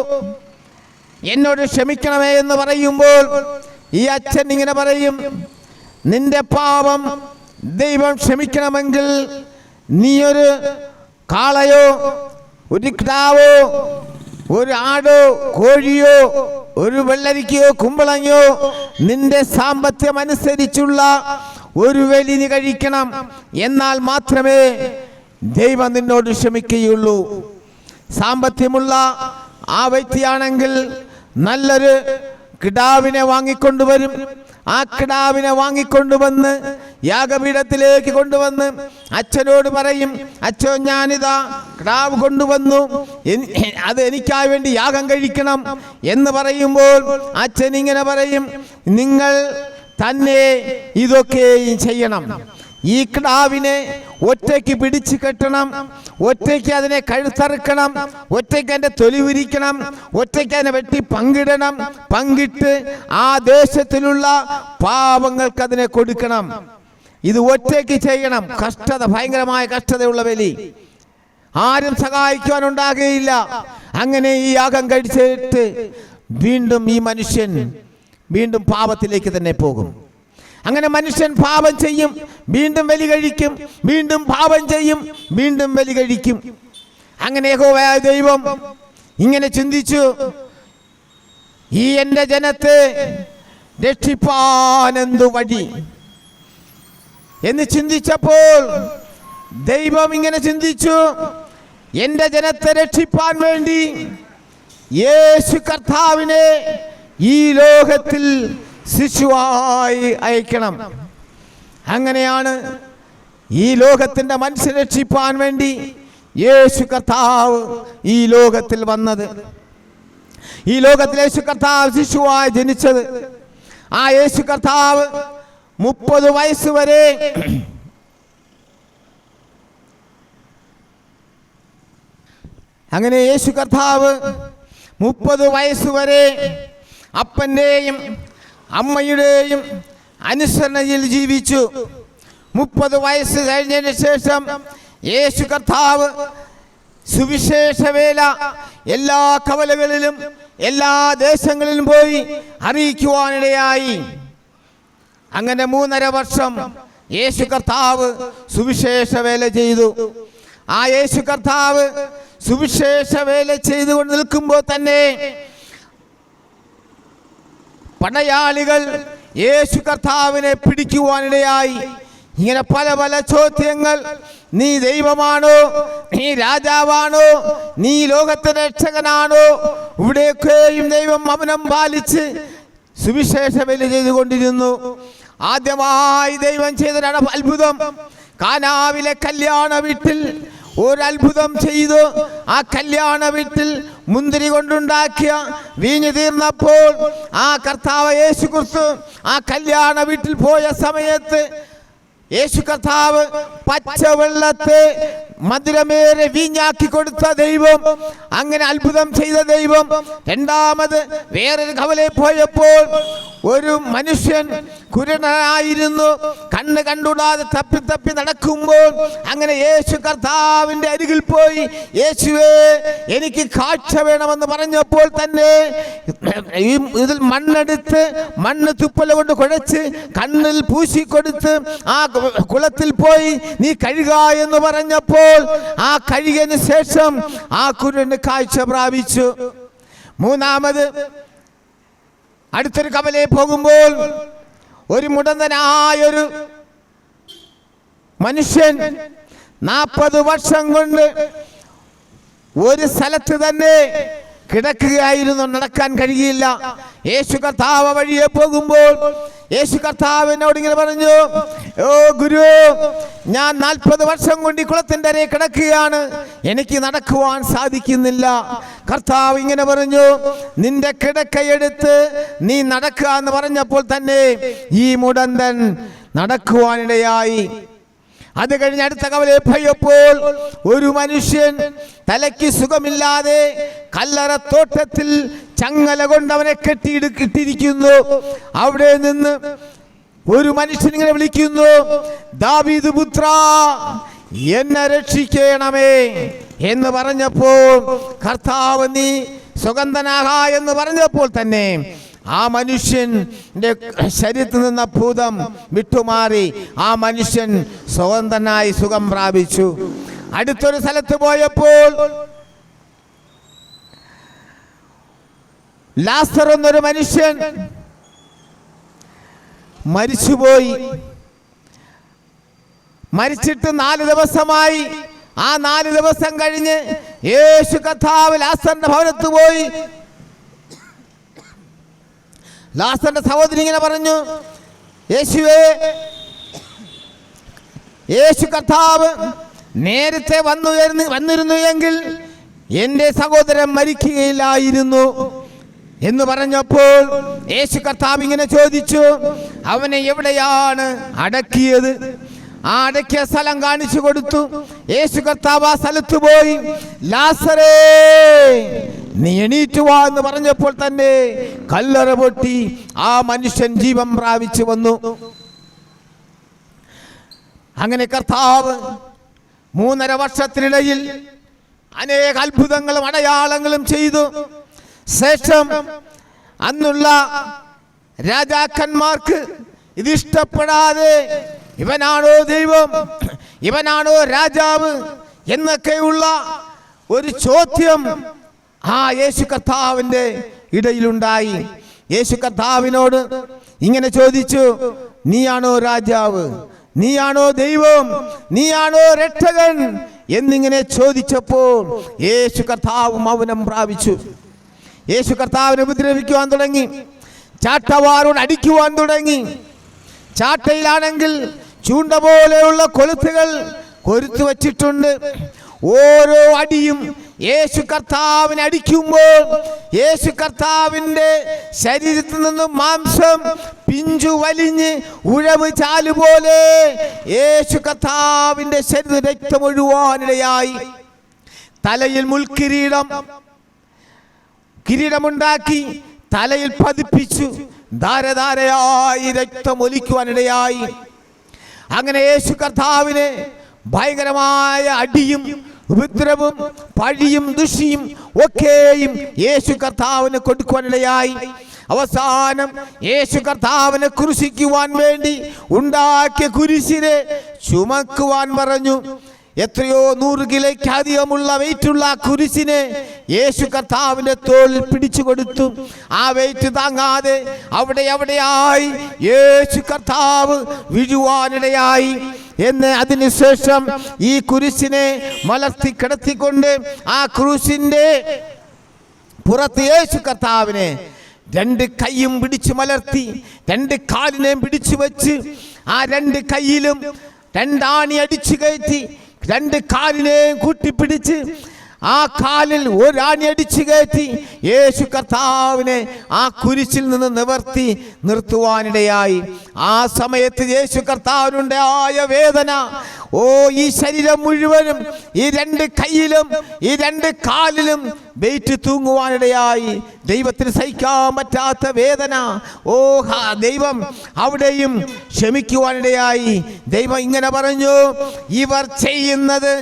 എന്നോട് ക്ഷമിക്കണമേ എന്ന് പറയുമ്പോൾ ഈ അച്ഛൻ ഇങ്ങനെ പറയും, നിന്റെ പാപം ദൈവം ക്ഷമിക്കണമെങ്കിൽ നീ ഒരു കാളയോ ഒരു കിടാവോ ഒരു ആടോ കോഴിയോ ഒരു വെള്ളരിക്കയോ കുമ്പളങ്ങയോ നിന്റെ സാമ്പത്തികം അനുസരിച്ചുള്ള ഒരു ബലി നീ കഴിക്കണം. എന്നാൽ മാത്രമേ ദൈവം നിന്നോട് ക്ഷമിക്കുകയുള്ളൂ. സാമ്പത്തികമുള്ള ആ വ്യക്തിയാണെങ്കിൽ നല്ലൊരു കിടാവിനെ വാങ്ങിക്കൊണ്ടുവരും. ആ കിടാവിനെ വാങ്ങിക്കൊണ്ടുവന്ന് യാഗപീഠത്തിലേക്ക് കൊണ്ടുവന്ന് അച്ഛനോട് പറയും, അച്ഛോ, ഞാനിതാ കിടാവ് കൊണ്ടുവന്നു, അത് എനിക്കായി വേണ്ടി യാഗം കഴിക്കണം എന്ന് പറയുമ്പോൾ അച്ഛൻ ഇങ്ങനെ പറയും, നിങ്ങൾ തന്നെ ഇതൊക്കെയും ചെയ്യണം. ഈ കിടാവിനെ ഒറ്റയ്ക്ക് പിടിച്ചു കെട്ടണം, ഒറ്റയ്ക്ക് അതിനെ കഴുത്തറുക്കണം, ഒറ്റയ്ക്ക് അതിൻ്റെ തൊലി ഉരിക്കണം, ഒറ്റയ്ക്ക് അതിനെ വെട്ടി പങ്കിടണം. പങ്കിട്ട് ആ ദേശത്തിലുള്ള പാവങ്ങൾക്ക് അതിനെ കൊടുക്കണം. ഇത് ഒറ്റയ്ക്ക് ചെയ്യണം. കഷ്ടത, ഭയങ്കരമായ കഷ്ടതയുള്ള ബലി. ആരും സഹായിക്കുവാനുണ്ടാകുകയില്ല. അങ്ങനെ ഈ യാഗം കഴിച്ചിട്ട് വീണ്ടും ഈ മനുഷ്യൻ വീണ്ടും പാപത്തിലേക്ക് തന്നെ പോകും. അങ്ങനെ മനുഷ്യൻ പാപം ചെയ്യും, വീണ്ടും ബലി കഴിക്കും, വീണ്ടും പാപം ചെയ്യും, വീണ്ടും ബലി കഴിക്കും. അങ്ങനെ യഹോവയായ ദൈവം ഇങ്ങനെ ചിന്തിച്ചു, ഈ എൻ്റെ ജനത്തെ രക്ഷിപ്പാൻ എന്തു വഴി എന്ന് ചിന്തിച്ചപ്പോൾ ദൈവം ഇങ്ങനെ ചിന്തിച്ചു, എൻ്റെ ജനത്തെ രക്ഷിപ്പാൻ വേണ്ടി യേശു കർത്താവിനെ ഈ ലോകത്തിൽ ശിശുവായി അയക്കണം. അങ്ങനെയാണ് ഈ ലോകത്തിൻ്റെ മനുഷ്യരെ രക്ഷിപ്പാൻ വേണ്ടി യേശു കർത്താവ് ഈ ലോകത്തിൽ വന്നത്. ഈ ലോകത്തിൽ യേശു കർത്താവ് ശിശുവായി ജനിച്ചത്. ആ യേശു കർത്താവ് 30 വയസ്സ് വരെ അങ്ങനെ യേശു കർത്താവ് 30 വയസ്സ് വരെ അപ്പൻ്റെയും അമ്മയുടെയും അനുസരണയിൽ ജീവിച്ചു. 30 വയസ്സ് കഴിഞ്ഞതിന് ശേഷം യേശു കർത്താവ് സുവിശേഷ വേല എല്ലാ കവലകളിലും എല്ലാ ദേശങ്ങളിലും പോയി അറിയിക്കുവാനിടയായി. അങ്ങനെ 3.5 വർഷം യേശു കർത്താവ് സുവിശേഷ വേല ചെയ്തു. ആ യേശു കർത്താവ് സുവിശേഷ വേല ചെയ്തുകൊണ്ട് നിൽക്കുമ്പോൾ തന്നെ പടയാളികൾ യേശു കർത്താവിനെ പിടിക്കുവാനിടയായി. ഇങ്ങനെ പല പല ചോദ്യങ്ങൾ. നീ ദൈവമാണോ? നീ രാജാവാണോ? നീ ലോകത്തിന്റെ രക്ഷകനാണോ? ഇവിടെയൊക്കെയും ദൈവം മൗനം പാലിച്ച് സുവിശേഷ വേല ചെയ്തുകൊണ്ടിരുന്നു. ആദ്യമായി ദൈവം ചെയ്തൊരു അത്ഭുതം, കാനാവിലെ കല്യാണ വീട്ടിൽ ഒരു അത്ഭുതം ചെയ്തു. ആ കല്യാണ വീട്ടിൽ മുന്തിരി കൊണ്ടുണ്ടാക്കിയ വീഞ്ഞു തീർന്നപ്പോൾ ആ കർത്താവ് യേശു ക്രിസ്തു ആ കല്യാണ വീട്ടിൽ പോയ സമയത്ത് യേശു കർത്താവ് പച്ചവെള്ളത്തെ മധുരമേറെ വീഞ്ഞാക്കി കൊടുത്ത ദൈവം, അങ്ങനെ അത്ഭുതം ചെയ്ത ദൈവം. രണ്ടാമത് വേറൊരു കവലയിൽ പോയപ്പോൾ ഒരു മനുഷ്യൻ കുരുടനായിരുന്നു, കണ്ണ് കണ്ടുകൂടാതെ തപ്പി തപ്പി നടക്കുമ്പോൾ അങ്ങനെ യേശു കർത്താവിൻ്റെ അരികിൽ പോയി, യേശുവേ എനിക്ക് കാഴ്ച വേണമെന്ന് പറഞ്ഞപ്പോൾ തന്നെ ഇതിൽ മണ്ണെടുത്ത് മണ്ണ് തുപ്പല കൊണ്ട് കുഴച്ച് കണ്ണിൽ പൂശിക്കൊടുത്ത് ആ കുളത്തിൽ പോയി നീ കഴുക എന്ന് പറഞ്ഞപ്പോൾ ആ കഴുകിയതിന് ശേഷം ആ കുരുടന് കാഴ്ച പ്രാപിച്ചു. മൂന്നാമത് അടുത്തൊരു കവലയിൽ പോകുമ്പോൾ ഒരു മുടന്തനായൊരു മനുഷ്യൻ 40 വർഷം കൊണ്ട് ഒരു സ്ഥലത്ത് തന്നെ കിടക്കുകയായിരുന്നു, നടക്കാൻ കഴിയില്ല. യേശു കർത്താവ് വഴിയെ പോകുമ്പോൾ യേശു കർത്താവിനോട് ഇങ്ങനെ പറഞ്ഞു, ഓ ഗുരു, ഞാൻ 40 വർഷം കൊണ്ട് ഈ കുളത്തിൻ്റെ അരയിൽ കിടക്കുകയാണ്, എനിക്ക് നടക്കുവാൻ സാധിക്കുന്നില്ല. കർത്താവ് ഇങ്ങനെ പറഞ്ഞു, നിന്റെ കിടക്കയെടുത്ത് നീ നടക്കുക എന്ന് പറഞ്ഞപ്പോൾ തന്നെ ഈ മുടന്തൻ നടക്കുവാനിടയായി. അത് കഴിഞ്ഞ് അടുത്ത കവലയിൽ പോയപ്പോൾ ഒരു മനുഷ്യൻ തലയ്ക്ക് സുഖമില്ലാതെ കല്ലറത്തോട്ടത്തിൽ ചങ്ങല കൊണ്ട് അവനെ കെട്ടിയിട്ടിരിക്കുന്നു. അവിടെ നിന്ന് ഒരു മനുഷ്യൻ ഇങ്ങനെ വിളിക്കുന്നു, ദാവീദ് പുത്ര എന്നെ രക്ഷിക്കണമേ എന്ന് പറഞ്ഞപ്പോൾ കർത്താവ് നീ സുഗന്ധനാക എന്ന് പറഞ്ഞപ്പോൾ തന്നെ ആ മനുഷ്യന്റെ ശരീരത്തിൽ നിന്ന ഭൂതം വിട്ടുമാറി ആ മനുഷ്യൻ സ്വതന്ത്രനായി സുഖം പ്രാപിച്ചു. അടുത്തൊരു സ്ഥലത്ത് പോയപ്പോൾ ലാസർ എന്നൊരു മനുഷ്യൻ മരിച്ചുപോയി. മരിച്ചിട്ട് 4 ദിവസമായി. ആ 4 ദിവസം കഴിഞ്ഞ് യേശു കർത്താവ് ലാസറിന്റെ ഭവനത്ത് പോയി. ലാസറിന്റെ സഹോദരി ഇങ്ങനെ പറഞ്ഞു, യേശുവേ, യേശു കർത്താവ് നേരത്തെ വന്നിരുന്നു എങ്കിൽ എൻ്റെ സഹോദരൻ മരിക്കുകയില്ലായിരുന്നു എന്ന് പറഞ്ഞപ്പോൾ യേശു കർത്താവ് ഇങ്ങനെ ചോദിച്ചു, അവനെ എവിടെയാണ് അടക്കിയത്? ആ അടക്കിയ സ്ഥലം കാണിച്ചു കൊടുത്തു. യേശു കർത്താവ് ആ സ്ഥലത്ത് പോയി, ലാസറേ നീ എണീറ്റ് വാ എന്ന് പറഞ്ഞപ്പോൾ തന്നെ കല്ലറ പൊട്ടി ആ മനുഷ്യൻ ജീവൻ പ്രാപിച്ചു വന്നു. അങ്ങനെ കർത്താവ് 3.5 വർഷത്തിനിടയിൽ അനേക അത്ഭുതങ്ങളും അടയാളങ്ങളും ചെയ്തു. ശേഷം അന്നുള്ള രാജാക്കന്മാർക്ക് ഇതിഷ്ടപ്പെടാതെ ഇവനാണോ ദൈവം, ഇവനാണോ രാജാവ് എന്നൊക്കെയുള്ള ഒരു ചോദ്യം ആ യേശു കർത്താവിൻ്റെ ഇടയിലുണ്ടായി. യേശു കർത്താവിനോട് ഇങ്ങനെ ചോദിച്ചു, നീയാണോ രാജാവ്, നീയാണോ ദൈവം, നീയാണോ രക്ഷകൻ എന്നിങ്ങനെ ചോദിച്ചപ്പോൾ യേശു കർത്താവ് മൗനം പ്രാപിച്ചു. യേശു കർത്താവിനെ ഉപദ്രവിക്കുവാൻ തുടങ്ങി, ചാട്ടവാറോട് അടിക്കുവാൻ തുടങ്ങി. ചാട്ടയിലാണെങ്കിൽ ചൂണ്ട പോലെയുള്ള കൊളുത്തുകൾ കൊരുത്തു വച്ചിട്ടുണ്ട്. ഓരോ അടിയും യേശു കർത്താവിനെ അടിക്കുമ്പോൾ യേശു കർത്താവിൻ്റെ ശരീരത്തിൽ നിന്നും മാംസം പിഞ്ചു വലിഞ്ഞ് ഉഴവ് ചാലുപോലെ യേശു കർത്താവിൻ്റെ ശരീരം രക്തമൊഴുവാനിടയായി. തലയിൽ കിരീടമുണ്ടാക്കി തലയിൽ പതിപ്പിച്ചു ധാരധാരയായി രക്തം ഒലിക്കുവാനിടയായി. അങ്ങനെ യേശു കർത്താവിനെ ഭയങ്കരമായ അടിയും ഉപദ്രവവും പഴിയും ദുഷിയും ഒക്കെയും യേശു കർത്താവിന് കൊടുക്കുവാനിടയായി. അവസാനം യേശു കർത്താവിനെ ക്രൂശിക്കുവാൻ വേണ്ടി ഉണ്ടാക്കിയ കുരിശിനെ ചുമക്കുവാൻ പറഞ്ഞു. എത്രയോ 100 കിലോയ്ക്ക് അധികമുള്ള വെയിറ്റുള്ള കുരിശിനെ യേശു കർത്താവിൻ്റെ തോളിൽ പിടിച്ചു കൊടുത്തു. ആ വെയിറ്റ് താങ്ങാതെ അവിടെയായി യേശു കർത്താവ് വീഴുവാനിടയായി. അതിനുശേഷം ഈ കുരിശിനെ മലർത്തി കിടത്തിക്കൊണ്ട് ആ ക്രൂശിൻ്റെ പുറത്ത് യേശു കർത്താവിനെ 2 കൈയും പിടിച്ചു മലർത്തി 2 കാലിനെയും പിടിച്ചു വെച്ച് ആ 2 കൈയിലും 2 ആണി അടിച്ചു കയറ്റി 2 കാലിനെയും കൂട്ടിപ്പിടിച്ച് ആ കാലിൽ 1 ആണി അടിച്ചു കയറ്റി യേശു കർത്താവിനെ ആ കുരിശിൽ നിന്ന് നിവർത്തി നിർത്തുവാനിടയായി. ആ സമയത്ത് യേശു കർത്താവിനുണ്ടായ വേദന, ഈ ശരീരം മുഴുവനും ഈ 2 കൈയിലും ഈ 2 കാലിലും വെയിറ്റ് തൂങ്ങുവാനിടയായി. ദൈവത്തിന് സഹിക്കാൻ പറ്റാത്ത വേദന. ദൈവം അവിടെയും ക്ഷമിക്കുവാനിടയായി. ദൈവം ഇങ്ങനെ പറഞ്ഞു, ഇവർ ചെയ്യുന്നത്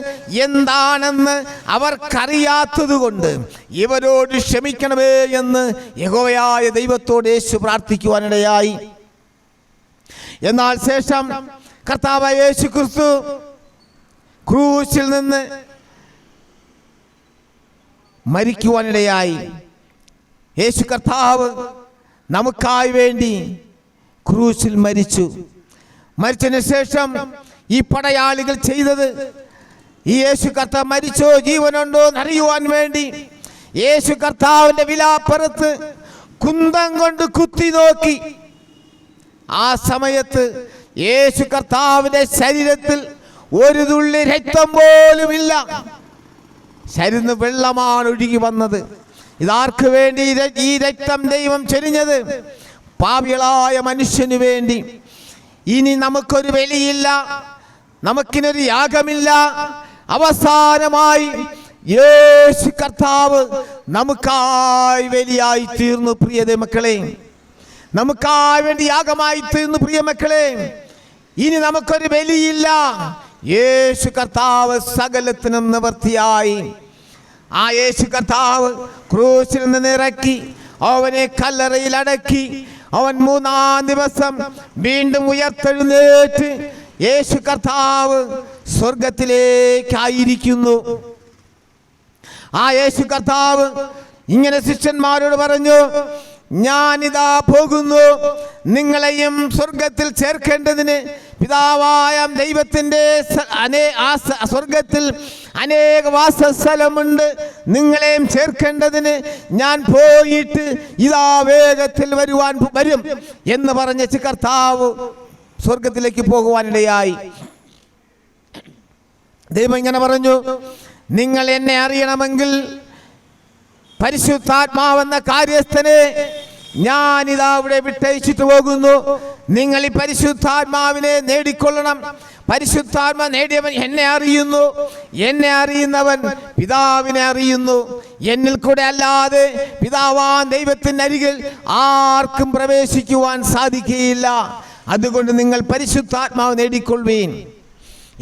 എന്താണെന്ന് അവർക്കറിയാത്തത് കൊണ്ട് ഇവരോട് ക്ഷമിക്കണമേ എന്ന് യഹോവയായ ദൈവത്തോട് യേശു പ്രാർത്ഥിക്കുവാനിടയായി. എന്നാൽ ശേഷം കർത്താവായ യേശു ക്രിസ്തു ക്രൂശിൽ നിന്ന് മരിക്കുവാനിടയായി. യേശു കർത്താവ് നമുക്കായി വേണ്ടി ക്രൂശിൽ മരിച്ചതിന് ശേഷം ഈ പടയാളികൾ ചെയ്തത്, ഈ യേശു കർത്താവ് മരിച്ചോ ജീവനുണ്ടോ എന്നറിയുവാൻ വേണ്ടി യേശു കർത്താവിൻ്റെ വിലാപ്പുറത്ത് കുന്തം കൊണ്ട് കുത്തി നോക്കി. ആ സമയത്ത് യേശു കർത്താവിൻ്റെ ശരീരത്തിൽ ഒരു തുള്ളി രക്തം പോലുമില്ല. ശരീരത്തിന് വെള്ളമാണ് ഒഴുകി വന്നത്. ഇതാർക്ക് വേണ്ടി ഈ രക്തം ദൈവം ചൊരിഞ്ഞത്? പാപികളായ മനുഷ്യന് വേണ്ടി. ഇനി നമുക്കൊരു ബലിയില്ല, നമുക്കിനൊരു യാഗമില്ല. അവസാനമായി യേശു കർത്താവ് നമുക്കായി ബലിയായി തീർന്നു. പ്രിയ മക്കളെ, നമുക്കായി വേണ്ടി യാഗമായി തീർന്നു. പ്രിയ മക്കളെ, ഇനി നമുക്കൊരു ബലിയില്ല. യേശു കർത്താവ് സകലത്തിനും നിവൃത്തിയായി. ആ യേശു കർത്താവ് ക്രൂശിൽ നിന്ന് ഇറക്കി അവനെ കല്ലറയിൽ അടക്കി. അവൻ 3-ാം ദിവസം വീണ്ടും ഉയർത്തെഴുന്നേറ്റ് യേശു കർത്താവ് സ്വർഗത്തിലേക്കായിരിക്കുന്നു. ആ യേശു കർത്താവ് ഇങ്ങനെ ശിഷ്യന്മാരോട് പറഞ്ഞു, ഞാനിതാ പോകുന്നു, നിങ്ങളെയും സ്വർഗത്തിൽ ചേർക്കേണ്ടതിന്. പിതാവായ ദൈവത്തിൻ്റെ സ്വർഗത്തിൽ അനേക വാസസ്ഥലമുണ്ട്, നിങ്ങളെയും ചേർക്കേണ്ടതിന് ഞാൻ പോയിട്ട് ഇതാ വേഗത്തിൽ വരും എന്ന് പറഞ്ഞ കർത്താവ് സ്വർഗത്തിലേക്ക് പോകുവാനിടയായി. ദൈവം ഇങ്ങനെ പറഞ്ഞു, നിങ്ങൾ എന്നെ അറിയണമെങ്കിൽ പരിശുദ്ധാത്മാവെന്ന കാര്യസ്ഥനെ ഞാനിതാ ഇവിടെ വിട്ടയച്ചിട്ട് പോകുന്നു. നിങ്ങൾ ഈ പരിശുദ്ധാത്മാവിനെ നേടിക്കൊള്ളണം. പരിശുദ്ധാത്മ നേടിയവൻ എന്നെ അറിയുന്നു, എന്നെ അറിയുന്നവൻ പിതാവിനെ അറിയുന്നു. എന്നിൽ കൂടെ അല്ലാതെ പിതാവാൻ ദൈവത്തിൻ്റെ അരികിൽ ആർക്കും പ്രവേശിക്കുവാൻ സാധിക്കുകയില്ല. അതുകൊണ്ട് നിങ്ങൾ പരിശുദ്ധാത്മാവ് നേടിക്കൊള്ളുവീൻ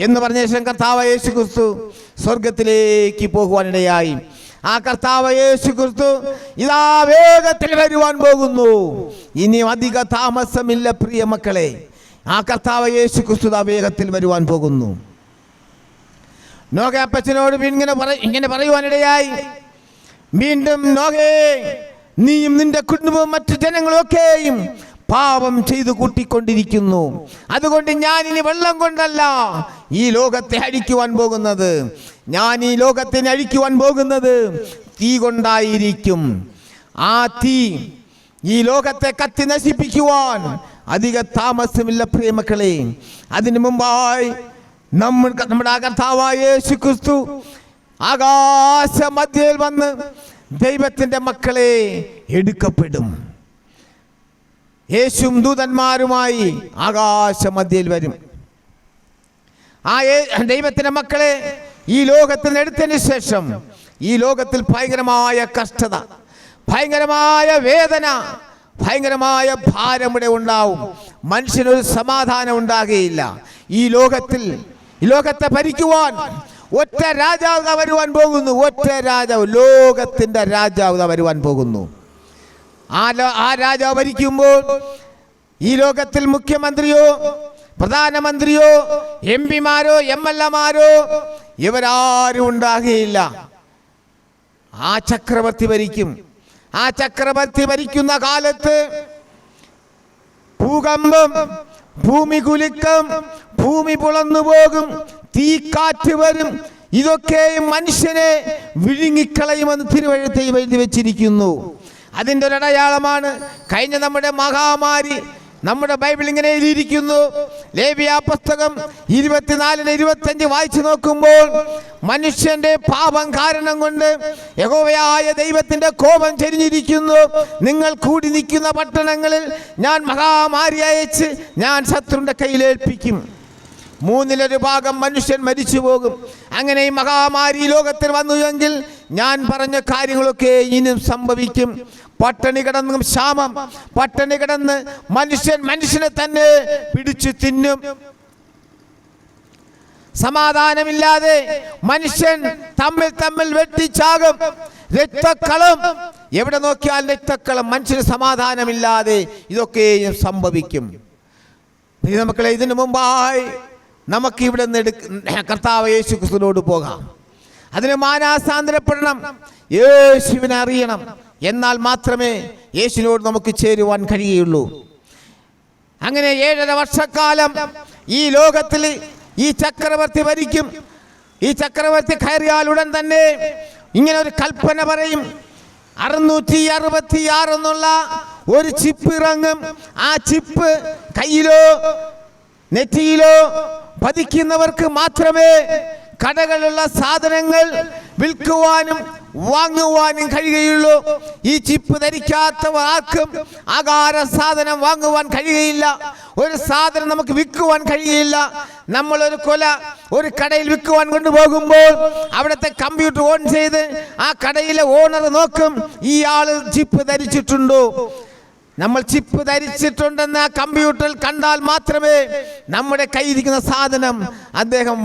എന്ന് പറഞ്ഞ ശേഷം കർത്താവായ യേശു ക്രിസ്തു സ്വർഗത്തിലേക്ക് പോകുവാനിടയായി. ആ കർത്താവ് യേശു ക്രിസ്തു ഇതാ വേഗത്തിൽ വരുവാൻ പോകുന്നു. ഇനിയും അധിക താമസമില്ല പ്രിയ മക്കളെ. ആ കർത്താവ് യേശു ക്രിസ്തു ഇതാ വേഗത്തിൽ വരുവാൻ പോകുന്നു. നോഹ അപ്പച്ചനോട് ഇങ്ങനെ പറയുവാനിടയായി, വീണ്ടും നോഹേ, നീയും നിന്റെ കുടുംബവും മറ്റു ജനങ്ങളൊക്കെയും പാപം ചെയ്തു കൂട്ടിക്കൊണ്ടിരിക്കുന്നു. അതുകൊണ്ട് ഞാൻ ഇനി വെള്ളം കൊണ്ടല്ല ഈ ലോകത്തെ അഴിക്കുവാൻ പോകുന്നത്. ഞാൻ ഈ ലോകത്തിനെ അഴിക്കുവാൻ പോകുന്നത് തീ കൊണ്ടായിരിക്കും. ആ തീ ഈ ലോകത്തെ കത്തി നശിപ്പിക്കുവാൻ അധിക താമസമില്ല പ്രിയ മക്കളെ. അതിനു മുമ്പായി നമ്മുടെ കർത്താവായ യേശു ക്രിസ്തു ആകാശമധ്യയിൽ വന്ന് ദൈവത്തിൻ്റെ മക്കളെ എടുക്കപ്പെടും. യേശുവും ദൂതന്മാരുമായി ആകാശമധ്യയിൽ വരും. ആ ദൈവത്തിൻ്റെ മക്കളെ ഈ ലോകത്തിൽ നിന്ന് എടുത്തതിന് ശേഷം ഈ ലോകത്തിൽ ഭയങ്കരമായ കഷ്ടത, ഭയങ്കരമായ വേദന, ഭയങ്കരമായ ഭാരം ഇവിടെ ഉണ്ടാവും. മനുഷ്യനൊരു സമാധാനം ഉണ്ടാകുകയില്ല. ഈ ലോകത്തെ ഭരിക്കുവാൻ ഒറ്റ രാജാവ് വരുവാൻ പോകുന്നു. ഒറ്റ രാജാവ്, ലോകത്തിൻ്റെ രാജാവ് വരുവാൻ പോകുന്നു. ആ രാജാവ് ഭരിക്കുമ്പോൾ ഈ ലോകത്തിൽ മുഖ്യമന്ത്രിയോ പ്രധാനമന്ത്രിയോ MP-മാരോ MLA-മാരോ ഇവരാരും ഉണ്ടാകുകയില്ല. ആ ചക്രവർത്തി ഭരിക്കും. ആ ചക്രവർത്തി ഭരിക്കുന്ന കാലത്ത് ഭൂകമ്പം, ഭൂമി കുലുക്കം, ഭൂമി പുളന്നു പോകും, തീക്കാറ്റ് വരും. ഇതൊക്കെ മനുഷ്യനെ വിഴുങ്ങിക്കളയുമെന്ന് തിരുവഴുത്തിൽ എഴുതി വെച്ചിരിക്കുന്നു. അതിൻ്റെ ഒരു അടയാളമാണ് കഴിഞ്ഞ നമ്മുടെ മഹാമാരി. നമ്മുടെ ബൈബിൾ ഇങ്ങനെ എഴുതിയിരിക്കുന്നു. ലേവ്യ പുസ്തകം 24-25 വായിച്ചു നോക്കുമ്പോൾ മനുഷ്യന്റെ പാപം കാരണം കൊണ്ട് യഹോവയായ ദൈവത്തിന്റെ കോപം ചൊരിഞ്ഞിരിക്കുന്നു. നിങ്ങൾ കൂടി നിൽക്കുന്ന പട്ടണങ്ങളിൽ ഞാൻ മഹാമാരി അയച്ച് ഞാൻ ശത്രുവിന്റെ കയ്യിലേൽപ്പിക്കും. 1/3 ഭാഗം മനുഷ്യൻ മരിച്ചു പോകും. അങ്ങനെ ഈ മഹാമാരി ലോകത്തിൽ വന്നു എങ്കിൽ ഞാൻ പറഞ്ഞ കാര്യങ്ങളൊക്കെ ഇനിയും സംഭവിക്കും. പട്ടിണി കിടന്നും ക്ഷാമം, പട്ടിണി കിടന്ന് മനുഷ്യനെ തന്നെ പിടിച്ചു തിന്നും. സമാധാനമില്ലാതെ മനുഷ്യൻ തമ്മിൽ വെട്ടിച്ചാകും. രക്തക്കളം, എവിടെ നോക്കിയാൽ രക്തക്കളം. മനുഷ്യന് സമാധാനമില്ലാതെ ഇതൊക്കെ സംഭവിക്കും. മക്കളെ, ഇതിനു മുമ്പായി നമുക്ക് ഇവിടെ നിന്ന് കർത്താവ് യേശു ക്രിസ്തുവിനോട് പോകാം. അതിന് മാനസാന്തരപ്പെടണം, യേശുവിനെ അറിയണം. എന്നാൽ മാത്രമേ യേശുവിനോട് നമുക്ക് ചേരുവാൻ കഴിയുള്ളൂ. അങ്ങനെ 7.5 വർഷക്കാലം ഈ ലോകത്തിൽ ഈ ചക്രവർത്തി ഭരിക്കും. ഈ ചക്രവർത്തി കയറിയാൽ ഉടൻ തന്നെ ഇങ്ങനെ ഒരു കൽപ്പന പറയും. 666 എന്നുള്ള ഒരു ചിപ്പ് ഇറങ്ങും. ആ ചിപ്പ് കയ്യിലോ നെറ്റിയിലോ പതിക്കുന്നവർക്ക് മാത്രമേ കടകളിലുള്ള സാധനങ്ങൾ വിൽക്കുവാനും വാങ്ങുവാനും കഴിയുകയുള്ളൂ. ഈ ചിപ്പ് ധരിക്കാത്തവർക്കും ആഹാര സാധനം വാങ്ങുവാൻ കഴിയുകയില്ല. ഒരു സാധനം നമുക്ക് വിൽക്കുവാൻ കഴിയില്ല. നമ്മളൊരു ഒരു കടയിൽ വിൽക്കുവാൻ കൊണ്ടുപോകുമ്പോൾ അവിടുത്തെ കമ്പ്യൂട്ടർ ഓൺ ചെയ്ത് ആ കടയിലെ ഓണർ നോക്കും, ഈ ആള് ചിപ്പ് ധരിച്ചിട്ടുണ്ടോ. നമ്മൾ ചിപ്പ് ധരിച്ചിട്ടുണ്ടെന്ന് ആ കമ്പ്യൂട്ടറിൽ കണ്ടാൽ മാത്രമേ നമ്മുടെ കയ്യിരിക്കുന്ന സാധനം അദ്ദേഹം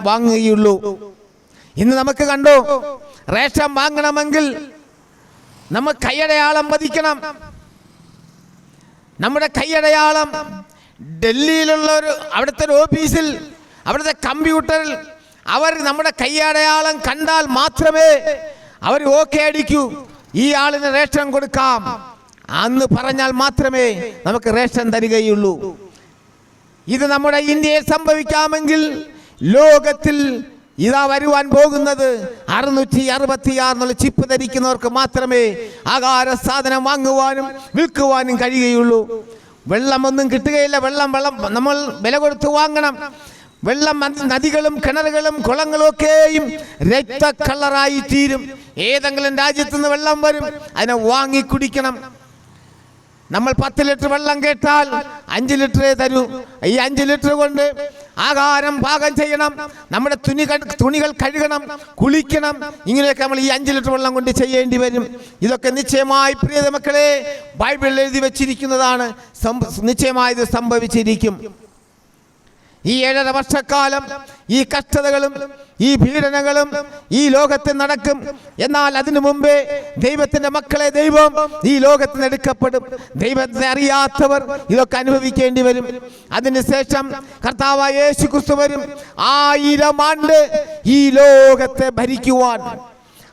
വാങ്ങുകയുള്ളൂ. ഇന്ന് നമുക്ക് കണ്ടോ, റേഷൻ വാങ്ങണമെങ്കിൽ നമ്മൾ കൈയടയാളം പതിക്കണം. നമ്മുടെ കൈയടയാളം ഡൽഹിയിലുള്ള അവിടുത്തെ ഒരു ഓഫീസിൽ, അവിടുത്തെ കമ്പ്യൂട്ടറിൽ അവർ നമ്മുടെ കൈയടയാളം കണ്ടാൽ മാത്രമേ അവർ ഓക്കെ അടിക്കൂ. ഈ ആളിന് റേഷൻ കൊടുക്കാം അന്ന് പറഞ്ഞാൽ മാത്രമേ നമുക്ക് റേഷൻ തരികയുള്ളൂ. ഇത് നമ്മുടെ ഇന്ത്യയിൽ സംഭവിക്കാമെങ്കിൽ ലോകത്തിൽ ഇതാ വരുവാൻ പോകുന്നത് 666 എന്നുള്ള ചിപ്പ് ധരിക്കുന്നവർക്ക് മാത്രമേ ആഹാര സാധനം വാങ്ങുവാനും വിൽക്കുവാനും കഴിയുകയുള്ളൂ. വെള്ളമൊന്നും കിട്ടുകയില്ല. വെള്ളം നമ്മൾ വില കൊടുത്ത് വാങ്ങണം. വെള്ളം നദികളും കിണറുകളും കുളങ്ങളും ഒക്കെയും രക്തക്കളറായി തീരും. ഏതെങ്കിലും രാജ്യത്തു നിന്ന് വെള്ളം വരും, അതിനെ വാങ്ങി കുടിക്കണം. നമ്മൾ 10 ലിറ്റർ വെള്ളം കേട്ടാൽ 5 ലിറ്ററേ തരൂ. ഈ 5 ലിറ്റർ കൊണ്ട് ആഹാരം പാകം ചെയ്യണം, നമ്മുടെ തുണികൾ കഴുകണം, കുളിക്കണം. ഇങ്ങനെയൊക്കെ നമ്മൾ ഈ 5 ലിറ്റർ വെള്ളം കൊണ്ട് ചെയ്യേണ്ടി വരും. ഇതൊക്കെ നിശ്ചയമായി പ്രിയ മക്കളെ ബൈബിളിൽ എഴുതി വെച്ചിരിക്കുന്നതാണ്. നിശ്ചയമായി ഇത് സംഭവിച്ചിരിക്കും. ഈ 7.5 വർഷക്കാലം ഈ കഷ്ടതകളും ഈ പീഡനങ്ങളും ഈ ലോകത്തിൽ നടക്കും. എന്നാൽ അതിനു മുമ്പേ ദൈവത്തിന്റെ മക്കളെ ദൈവം ഈ ലോകത്തിന് എടുക്കപ്പെടും. ദൈവത്തെ അറിയാത്തവർ ഇതൊക്കെ അനുഭവിക്കേണ്ടി വരും. അതിനുശേഷം കർത്താവായ യേശു ക്രിസ്തു വരും. 1000 ആണ്ട് ഈ ലോകത്തെ ഭരിക്കുവാൻ.